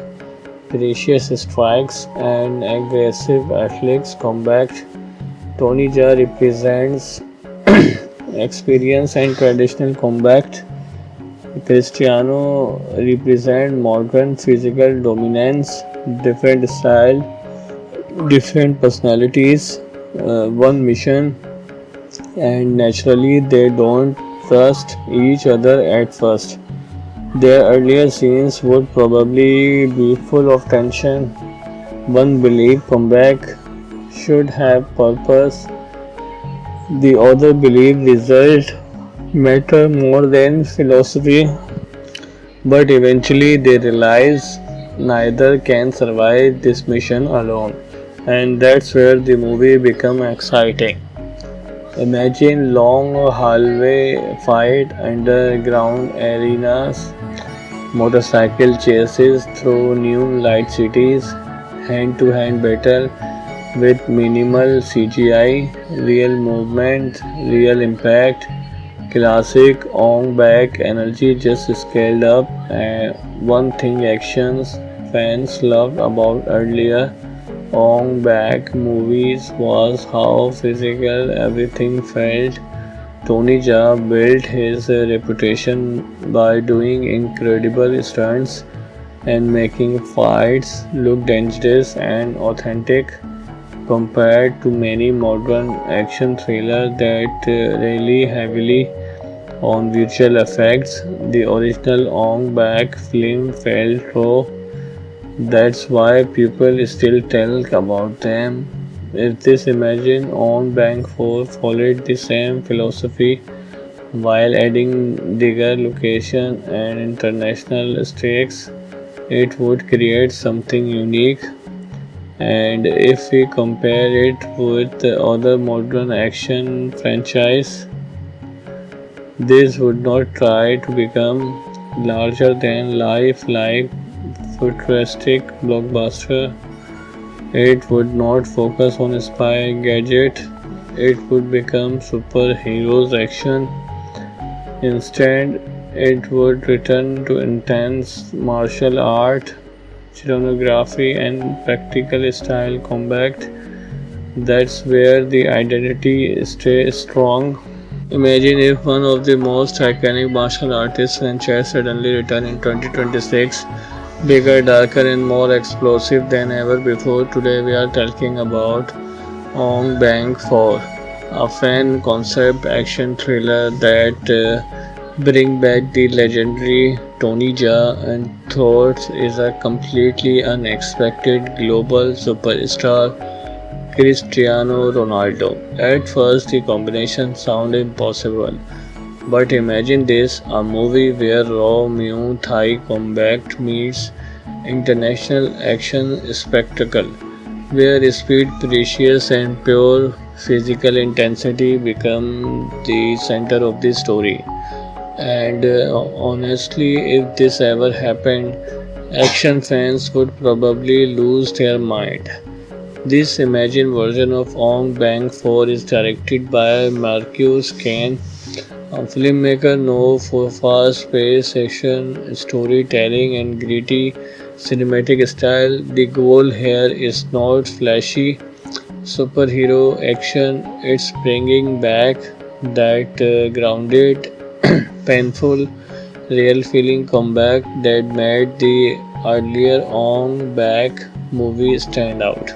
precious strikes, and aggressive athletics combat. Tony Jaa represents experience and traditional combat. Cristiano represents modern physical dominance, different style, different personalities, one mission, and naturally they don't trust each other at first. Their earlier scenes would probably be full of tension. One believed comeback should have purpose, the other believed result matter more than philosophy, but eventually they realize neither can survive this mission alone. And that's where the movie becomes exciting. Imagine long hallway fight, underground arenas, motorcycle chases through new light cities, hand-to-hand battle with minimal CGI, real movement, real impact, classic Ong Bak energy just scaled up. And one thing actions fans loved about earlier Ong Bak movies was how physical everything felt. Tony Jaa built his reputation by doing incredible stunts and making fights look dangerous and authentic compared to many modern action thrillers that rely heavily on visual effects. The original Ong Bak film felt raw. That's why people still talk about them. If this imagine on Bank 4 followed the same philosophy while adding bigger location and international stakes, it would create something unique. And if we compare it with the other modern action franchise, this would not try to become larger than life like futuristic blockbuster. It would not focus on spy gadget. It would become superheroes action. Instead, it would return to intense martial art, choreography, and practical style combat. That's where the identity stays strong. Imagine if one of the most iconic martial artists franchise suddenly returned in 2026, bigger, darker, and more explosive than ever before. Today we are talking about Ong Bang 4, a fan concept action thriller that bring back the legendary Tony Jaa and thought is a completely unexpected global superstar Cristiano Ronaldo. At first, the combination sounded impossible, but imagine this, a movie where raw Muay Thai combat meets international action spectacle, where speed, precious, and pure physical intensity become the center of the story. And honestly, if this ever happened, action fans would probably lose their mind. This imagined version of Ong Bang 4 is directed by Marcus Kane, a filmmaker known for fast-paced action, storytelling, and gritty cinematic style. The goal here is not flashy superhero action; it's bringing back that grounded, painful, real feeling comeback that made the earlier On Back movie stand out.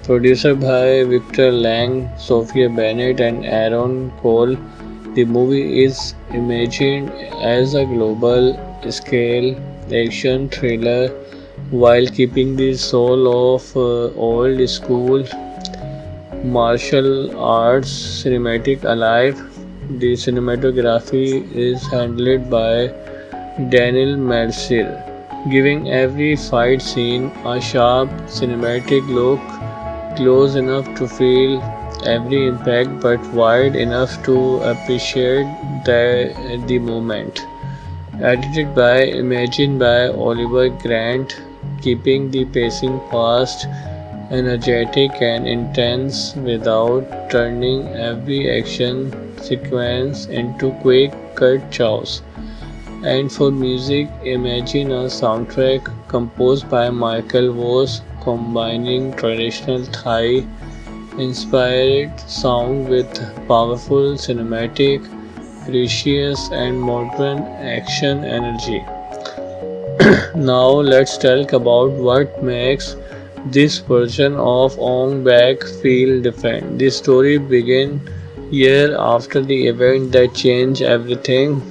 Produced by Victor Lang, Sophia Bennett, and Aaron Cole, the movie is imagined as a global scale action thriller while keeping the soul of old school martial arts cinematic alive. The cinematography is handled by Daniel Mercier, giving every fight scene a sharp cinematic look, close enough to feel every impact but wide enough to appreciate the moment. Edited by Imagine by Oliver Grant, keeping the pacing fast, energetic, and intense without turning every action sequence into quick cut chows. And for music, imagine a soundtrack composed by Michael Voss, combining traditional Thai inspired sound with powerful cinematic, precious, and modern action energy. Now let's talk about what makes this version of Ong Bak feel different. The story begins year after the event that changed everything.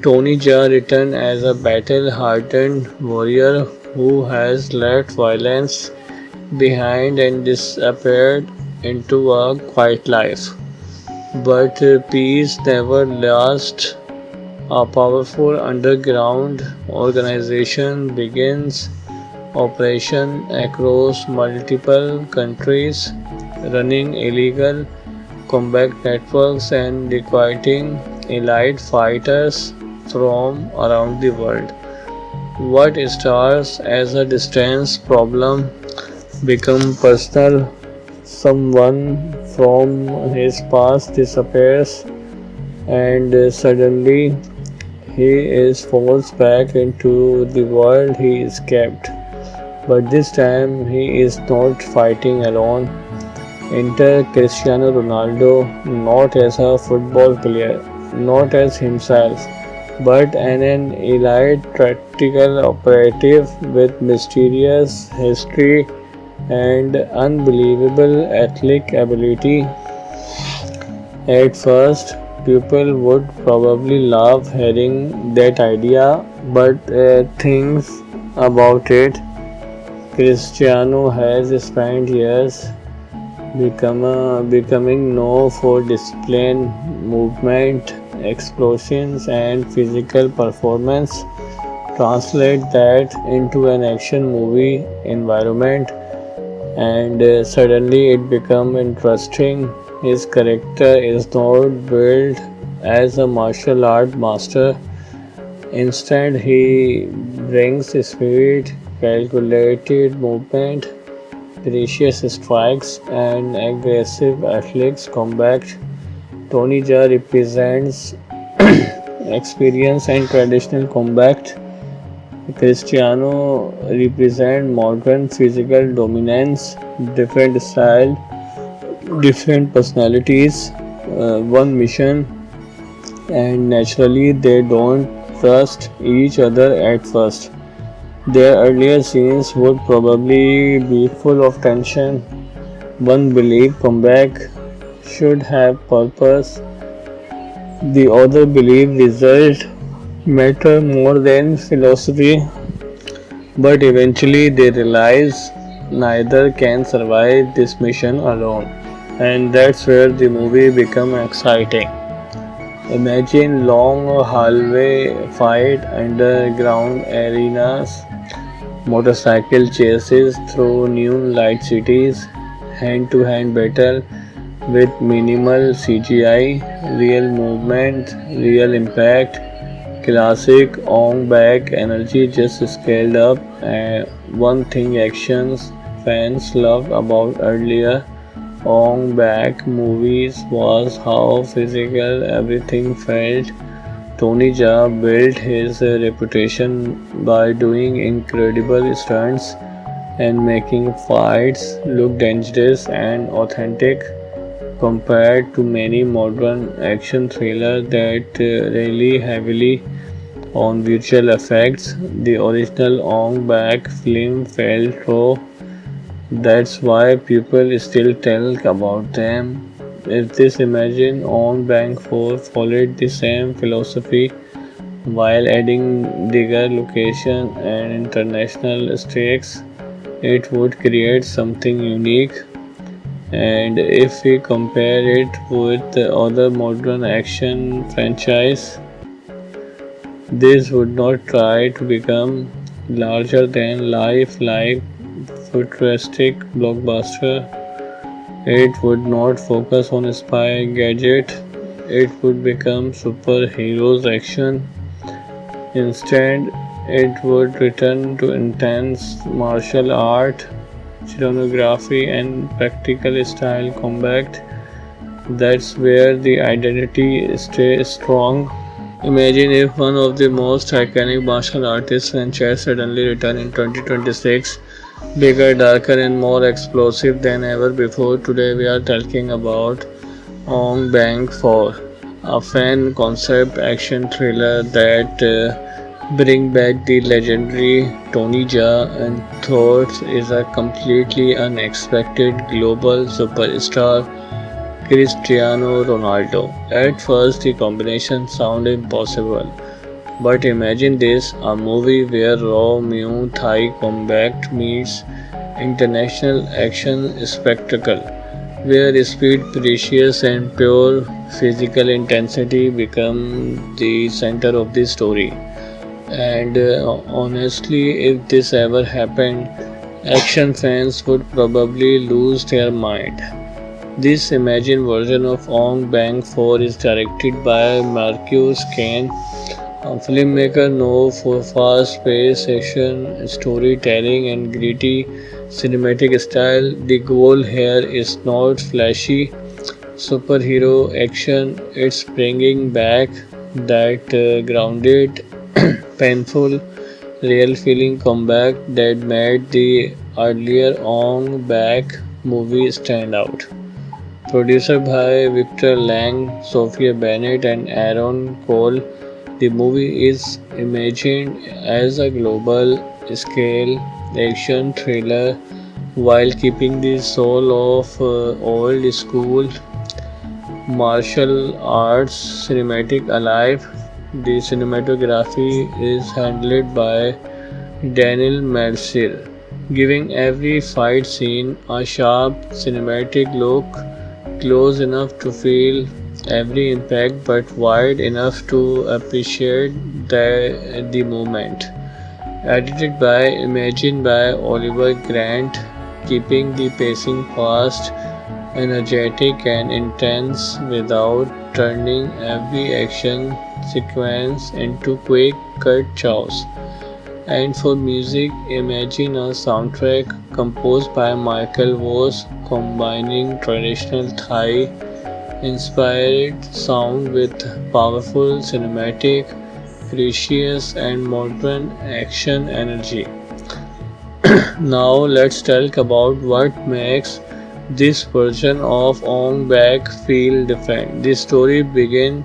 Tony Jaa returned as a battle-hardened warrior who has left violence behind and disappeared into a quiet life. But peace never lasts. A powerful underground organization begins operation across multiple countries, running illegal combat networks and recruiting elite fighters from around the world. What starts as a distance problem becomes personal. Someone from his past disappears and suddenly he is forced back into the world he escaped. But this time he is not fighting alone. Enter Cristiano Ronaldo not as a football player, not as himself, but an elite tactical operative with mysterious history and unbelievable athletic ability. At first, people would probably laugh hearing that idea, but things about it. Cristiano has spent years becoming known for discipline, movement, explosions, and physical performance. Translate that into an action movie environment, and suddenly it becomes interesting. His character is not built as a martial art master. Instead, he brings speed, calculated movement, precious strikes, and aggressive athletics combat. Tony Jaa represents experience and traditional combat. Cristiano represents modern physical dominance, different style, different personalities, one mission, and naturally they don't trust each other at first. Their earlier scenes would probably be full of tension. One believed comeback should have purpose, the other believed result matter more than philosophy, but eventually they realize neither can survive this mission alone. And that's where the movie becomes exciting. Imagine long hallway fight, underground arenas, motorcycle chases through neon light cities, hand to hand battle with minimal CGI, real movement, real impact, classic on back energy just scaled up. And one thing actions fans loved about earlier on back movies was how physical everything felt. Tony Jaa built his reputation by doing incredible stunts and making fights look dangerous and authentic compared to many modern action thrillers that rely heavily on visual effects. The original Ong Bak film fell through. That's why people still talk about them. If this imagine on Bank 4 followed the same philosophy while adding bigger location and international stakes, it would create something unique. And if we compare it with the other modern action franchise, this would not try to become larger than life like futuristic blockbuster. It would not focus on spy gadget. It would become superheroes action. Instead, it would return to intense martial art, cinematography, and practical style combat. That's where the identity stays strong. Imagine if one of the most iconic martial artists franchise suddenly returned in 2026, bigger, darker, and more explosive than ever before. Today we are talking about Ong Bang 4, a fan concept action thriller that bring back the legendary Tony Jaa and thought is a completely unexpected global superstar Cristiano Ronaldo. At first, the combination sounded impossible, but imagine this a movie where raw Muay Thai combat meets international action spectacle, where speed, precious, and pure physical intensity become the center of the story. And honestly, if this ever happened, action fans would probably lose their mind. This imagined version of Ong Bang 4 is directed by Marcus Kane, a filmmaker known for fast-paced action, storytelling, and gritty cinematic style. The goal here is not flashy superhero action; it's bringing back that grounded, painful, real feeling comeback that made the earlier Ong Bak movie stand out. Produced by Victor Lang, Sophia Bennett, and Aaron Cole, the movie is imagined as a global scale action thriller while keeping the soul of old school martial arts cinematic alive. The cinematography is handled by Daniel Mercier, giving every fight scene a sharp cinematic look, close enough to feel every impact but wide enough to appreciate the moment. Edited by Imagine by Oliver Grant, keeping the pacing fast, energetic, and intense without turning every action sequence into quick cut chows. And for music, imagine a soundtrack composed by Michael Voss, combining traditional Thai inspired sound with powerful cinematic, precious, and modern action energy. Now let's talk about what makes this version of Ong Bak feel different. The story begins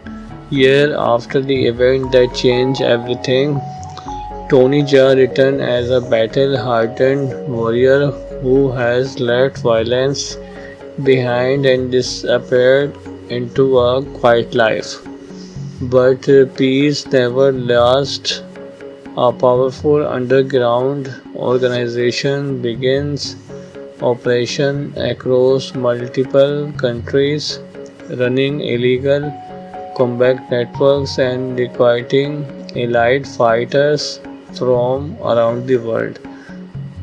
year after the event that changed everything. Tony Jaa returned as a battle-hardened warrior who has left violence behind and disappeared into a quiet life. But peace never lasts. A powerful underground organization begins operation across multiple countries, running illegal combat networks and recruiting elite fighters from around the world.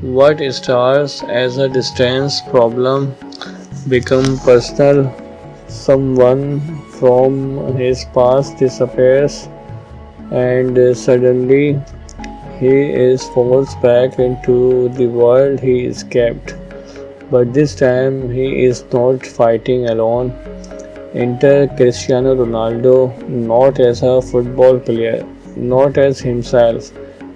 What starts as a distance problem become personal. Someone from his past disappears and suddenly he is forced back into the world he escaped. But this time he is not fighting alone. Enter Cristiano Ronaldo not as a football player, not as himself,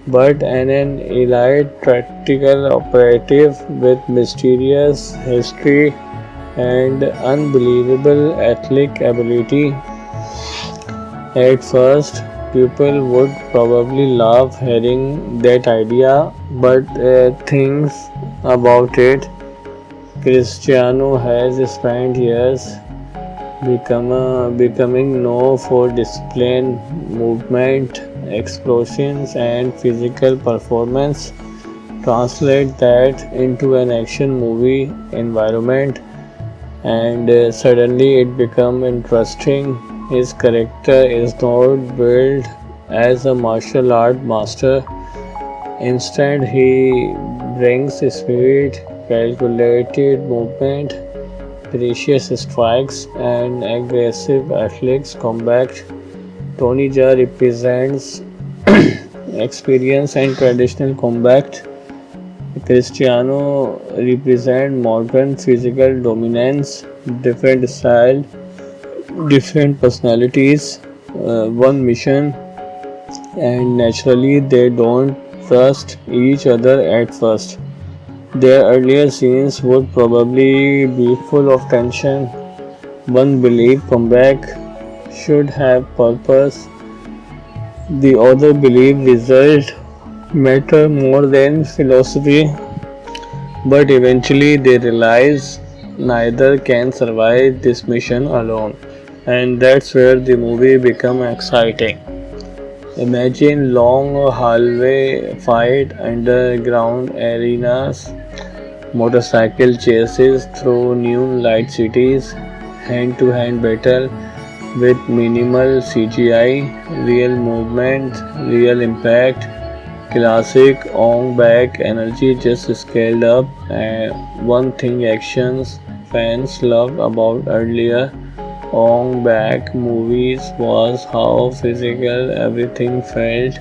but an elite tactical operative with mysterious history and unbelievable athletic ability. At first, people would probably laugh hearing that idea, but things about it. Cristiano has spent years becoming known for discipline, movement, explosions, and physical performance. Translate that into an action movie environment, and suddenly it become interesting. His character is not built as a martial art master. Instead, he brings speed, calculated movement, precious strikes, and aggressive athletics combat. Tony Jaa represents experience and traditional combat. Cristiano represents modern physical dominance, different style, different personalities, one mission, and naturally they don't trust each other at first. Their earlier scenes would probably be full of tension. One believes comeback should have purpose, the other believes result matter more than philosophy, but eventually they realize neither can survive this mission alone, and that's where the movie becomes exciting. Imagine long hallway fight, underground arenas, motorcycle chases through neon light cities, hand to hand battle with minimal CGI, real movement, real impact, classic on back energy just scaled up. And one thing actions fans loved about earlier on back movies was how physical everything felt.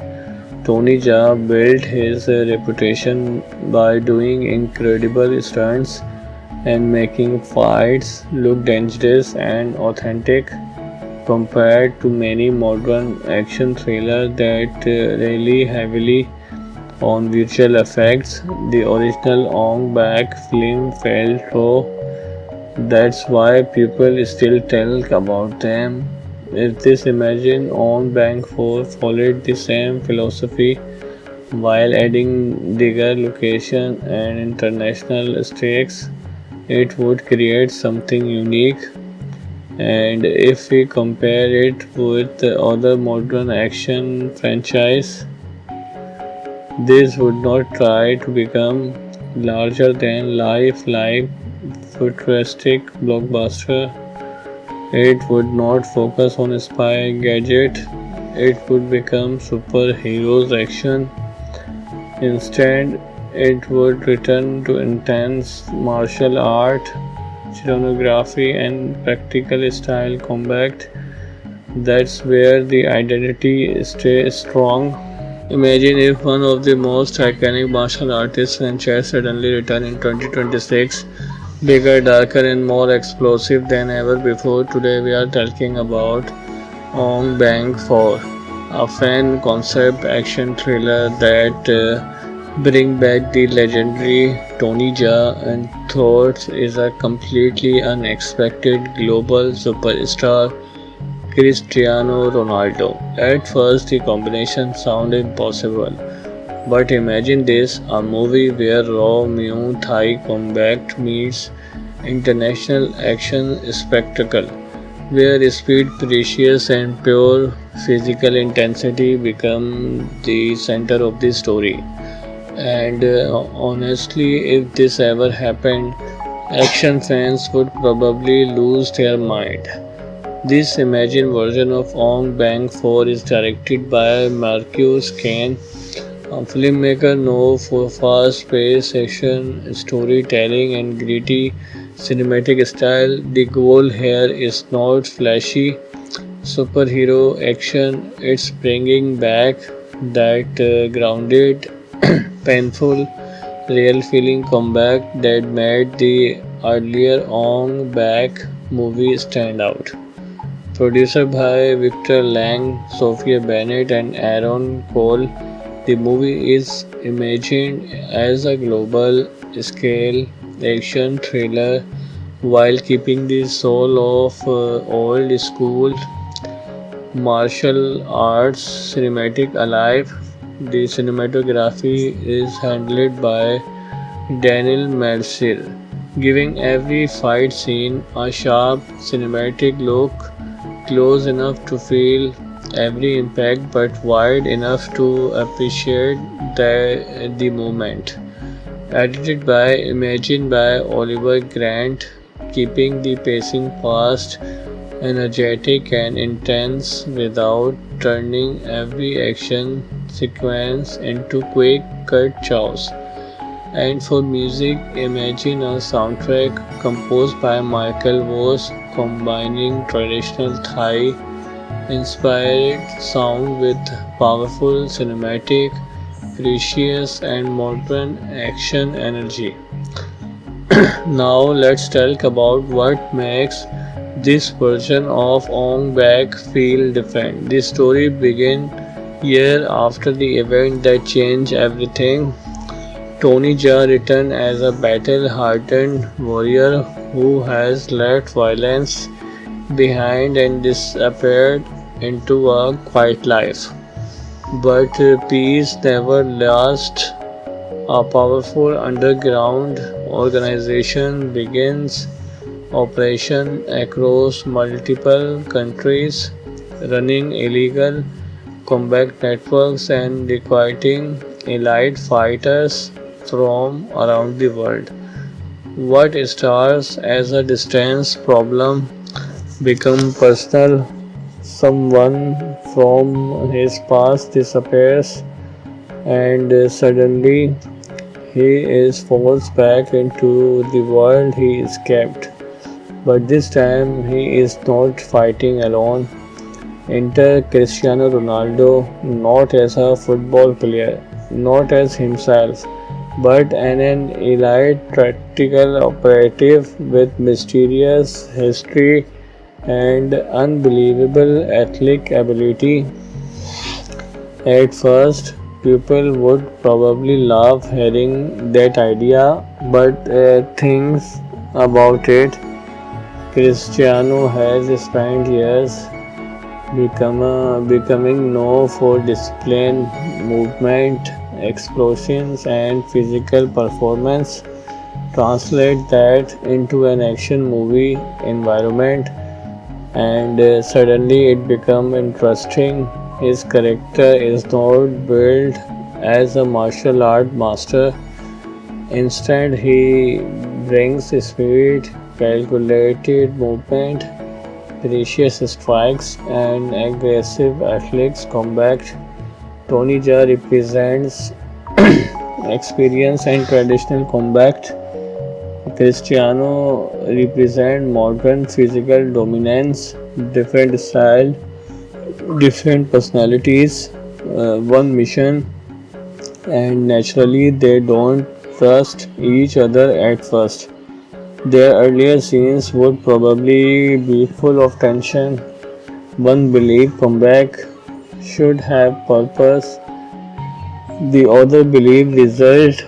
Tony Jaa built his reputation by doing incredible stunts and making fights look dangerous and authentic compared to many modern action thrillers that rely heavily on visual effects. The original Ong Bak film felt raw. That's why people still talk about them. If this imagine on Bank 4 followed the same philosophy while adding bigger location and international stakes, it would create something unique. And if we compare it with the other modern action franchise, this would not try to become larger than life like futuristic blockbuster. It would not focus on spy gadget. It would become superheroes action. Instead, it would return to intense martial art, choreography, and practical style combat. That's where the identity stays strong. Imagine if one of the most iconic martial artists franchise suddenly returned in 2026, bigger, darker, and more explosive than ever before. Today we are talking about Ong Bang 4, a fan concept action thriller that bring back the legendary Tony Jaa and thought is a completely unexpected global superstar Cristiano Ronaldo. At first, the combination sounded impossible, but imagine this, a movie where raw Muay Thai combat meets international action spectacle, where speed, precious, and pure physical intensity become the center of the story. And honestly, if this ever happened, action fans would probably lose their mind. This imagined version of Ong Bang 4 is directed by Marcus Kane, a filmmaker known for fast-paced action, storytelling, and gritty cinematic style. The goal here is not flashy superhero action; it's bringing back that grounded, painful, real feeling combat that made the earlier On Back movie stand out. Produced by Victor Lang, Sophia Bennett, and Aaron Cole, the movie is imagined as a global scale action thriller while keeping the soul of old school martial arts cinematic alive. The cinematography is handled by Daniel Mercier, giving every fight scene a sharp cinematic look, close enough to feel every impact but wide enough to appreciate the moment. Edited by Imagine by Oliver Grant, keeping the pacing fast, energetic, and intense without turning every action sequence into quick cut chows. And for music, imagine a soundtrack composed by Michael Voss, combining traditional Thai inspired sound with powerful cinematic, precious, and modern action energy. Now let's talk about what makes this version of Ong Bak feel different. The story begins year after the event that changed everything. Tony Jaa returned as a battle-hardened warrior who has left violence behind and disappeared into a quiet life. But peace never lasts. A powerful underground organization begins operation across multiple countries, running illegal combat networks and recruiting elite fighters from around the world. What starts as a distance problem become personal. Someone from his past disappears and suddenly he is forced back into the world he escaped. But this time he is not fighting alone. Enter Cristiano Ronaldo not as a football player, not as himself, but an elite tactical operative with mysterious history and unbelievable athletic ability. At first, people would probably love hearing that idea, but things about it. Cristiano has spent years becoming known for discipline, movement, explosions, and physical performance. Translate that into an action movie environment, and suddenly it becomes interesting. His character is not built as a martial art master. Instead, he brings speed, calculated movement, precious strikes, and aggressive athletics combat. Tony Jaa represents experience and traditional combat. Cristiano represents modern physical dominance, different style, different personalities, one mission, and naturally they don't trust each other at first. Their earlier scenes would probably be full of tension. One believed comeback should have purpose, the other believed result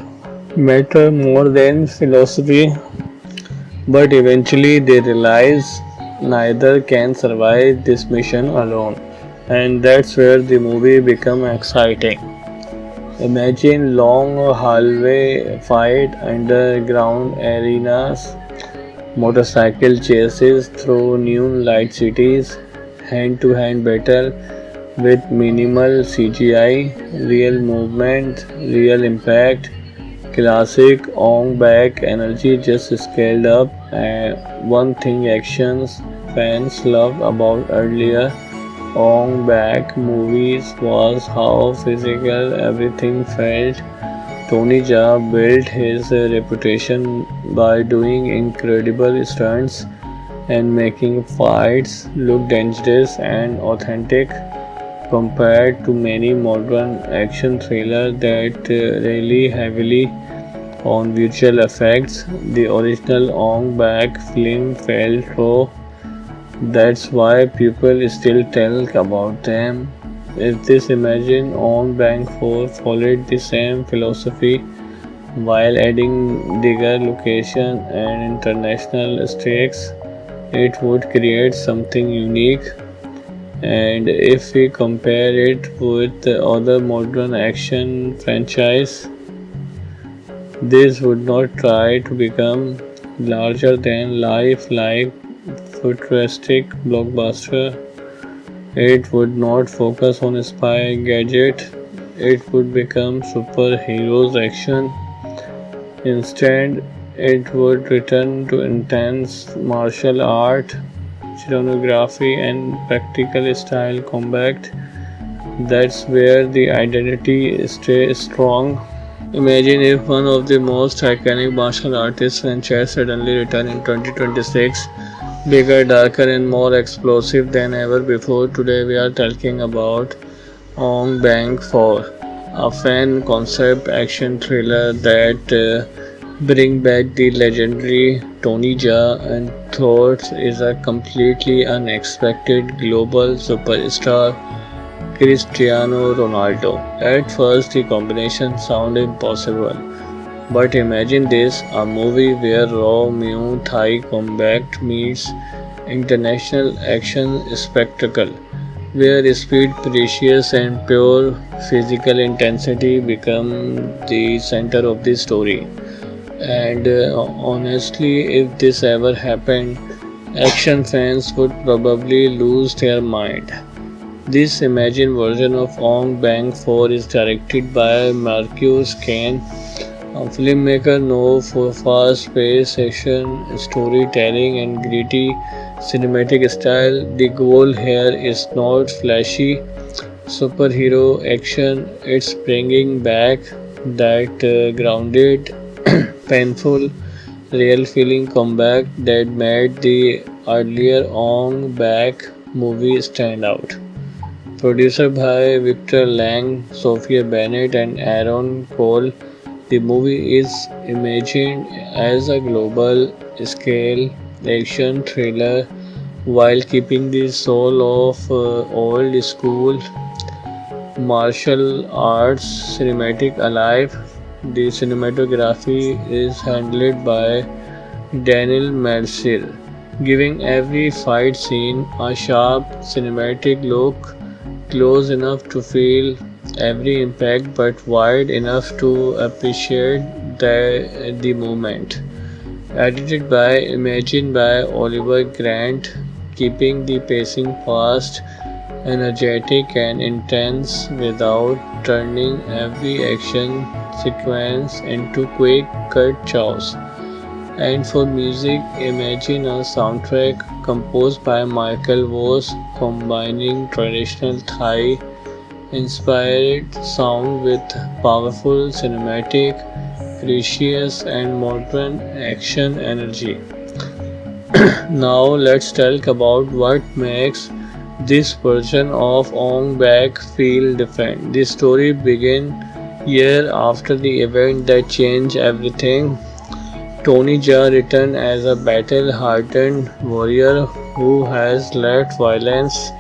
matter more than philosophy, but eventually they realize neither can survive this mission alone, and that's where the movie becomes exciting. Imagine long hallway fight, underground arenas, motorcycle chases through neon light cities, hand to hand battle with minimal CGI, real movement, real impact, classic on back energy just scaled up. And one thing actions fans loved about earlier on back movies was how physical everything felt. Tony Jaa built his reputation by doing incredible stunts and making fights look dangerous and authentic compared to many modern action thrillers that rely heavily on visual effects. The original Ong Bak film felt raw. That's why people still talk about them. If this imagine on Bank 4 followed the same philosophy while adding bigger location and international stakes, it would create something unique. And if we compare it with the other modern action franchise, this would not try to become larger than life like futuristic blockbuster. It would not focus on spy gadget. It would become superheroes action. Instead, it would return to intense martial art, cinematography, and practical style combat. That's where the identity stays strong. Imagine if one of the most iconic martial artists franchise suddenly returned in 2026, bigger, darker, and more explosive than ever before. Today we are talking about Ong Bang 4, a fan concept action thriller that bring back the legendary Tony Jaa and thought is a completely unexpected global superstar Cristiano Ronaldo. At first, the combination sounded impossible, but imagine this, a movie where raw Muay Thai combat meets international action spectacle, where speed, precious, and pure physical intensity become the center of the story. And honestly, if this ever happened, action fans would probably lose their mind. This imagined version of Ong Bang 4 is directed by Marcus Kane, a filmmaker known for fast-paced action storytelling and gritty cinematic style. The goal here is not flashy superhero action, it's bringing back that grounded, painful, real feeling comeback that made the earlier Ong Bak movie stand out. Produced by Victor Lang, Sophia Bennett, and Aaron Cole, the movie is imagined as a global scale action thriller while keeping the soul of old school martial arts cinematic alive. The cinematography is handled by Daniel Mercier, giving every fight scene a sharp cinematic look, close enough to feel every impact but wide enough to appreciate the moment. Edited by Imagine by Oliver Grant, keeping the pacing fast, energetic, and intense without turning every action sequence into quick cut chaos. And for music, imagine a soundtrack composed by Michael Voss, combining traditional Thai inspired sound with powerful cinematic, precious, and modern action energy. Now let's talk about what makes this version of Ong Bak feel different. The story begins year after the event that changed everything. Tony Jaa returned as a battle-hardened warrior who has left violence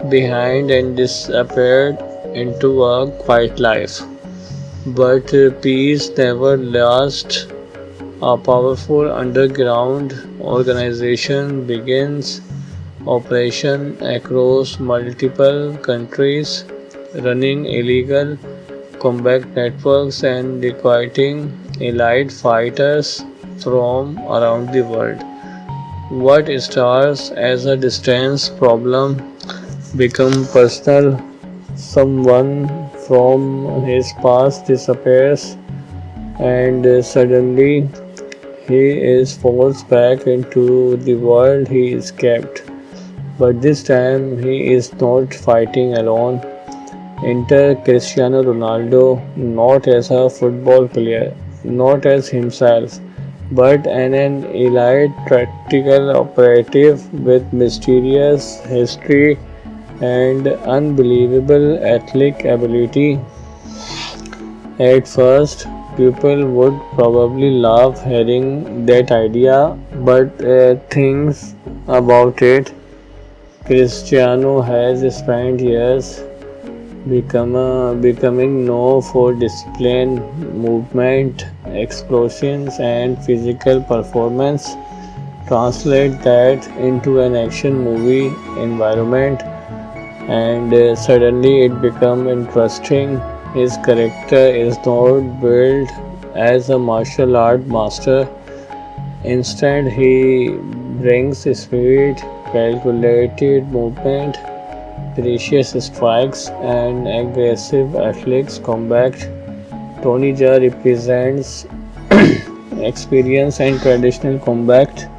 behind and disappeared into a quiet life. But peace never lasts. A powerful underground organization begins operation across multiple countries, running illegal combat networks and recruiting elite fighters from around the world. What starts as a distance problem becomes personal. Someone from his past disappears and suddenly he is forced back into the world he escaped. But this time he is not fighting alone. Enter Cristiano Ronaldo not as a football player, not as himself, but an elite tactical operative with mysterious history and unbelievable athletic ability. At first, people would probably laugh hearing that idea, but things about it. Cristiano has spent years becoming known for discipline, movement, explosions, and physical performance. Translate that into an action movie environment. and suddenly it become interesting. His character is not built as a martial art master. Instead, he brings speed, calculated movement, precious strikes, and aggressive athletics combat. Tony Jaa represents experience and traditional combat.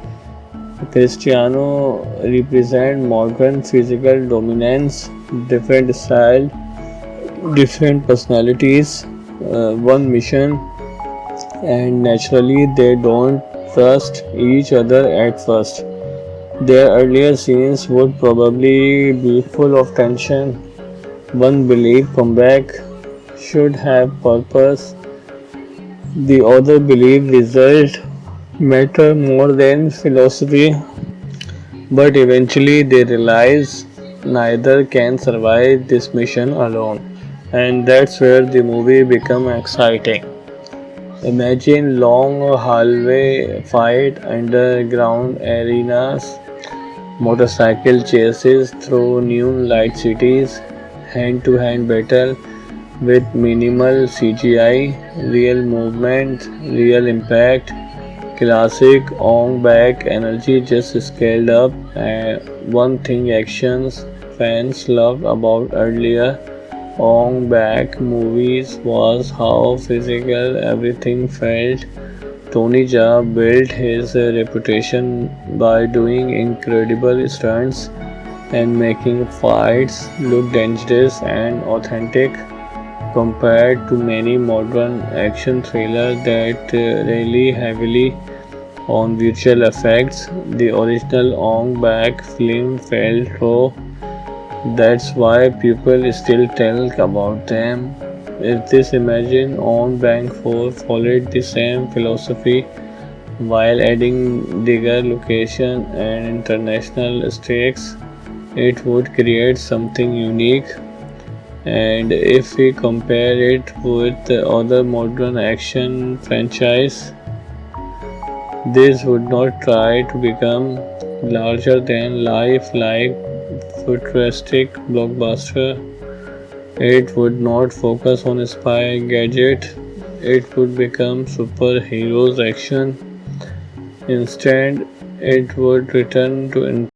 Cristiano represents modern physical dominance, different style, different personalities, one mission, and naturally they don't trust each other at first. Their earlier scenes would probably be full of tension. One believed comeback should have purpose, the other believed result matter more than philosophy, but eventually they realize neither can survive this mission alone. And that's where the movie becomes exciting. Imagine long hallway fight, underground arenas, motorcycle chases through neon light cities, hand-to-hand battle with minimal CGI, real movement, real impact, classic Ong Bak energy just scaled up. And one thing actions fans loved about earlier Ong Bak movies was how physical everything felt. Tony Jaa built his reputation by doing incredible stunts and making fights look dangerous and authentic compared to many modern action thrillers that rely heavily on visual effects. The original Ong Bak film felt raw. That's why people still talk about them. If this imagine on Bank 4 followed the same philosophy while adding bigger location and international stakes, it would create something unique. And if we compare it with the other modern action franchise, this would not try to become larger than life like futuristic blockbuster. It would not focus on spy gadget. It would become superheroes action. Instead, it would return to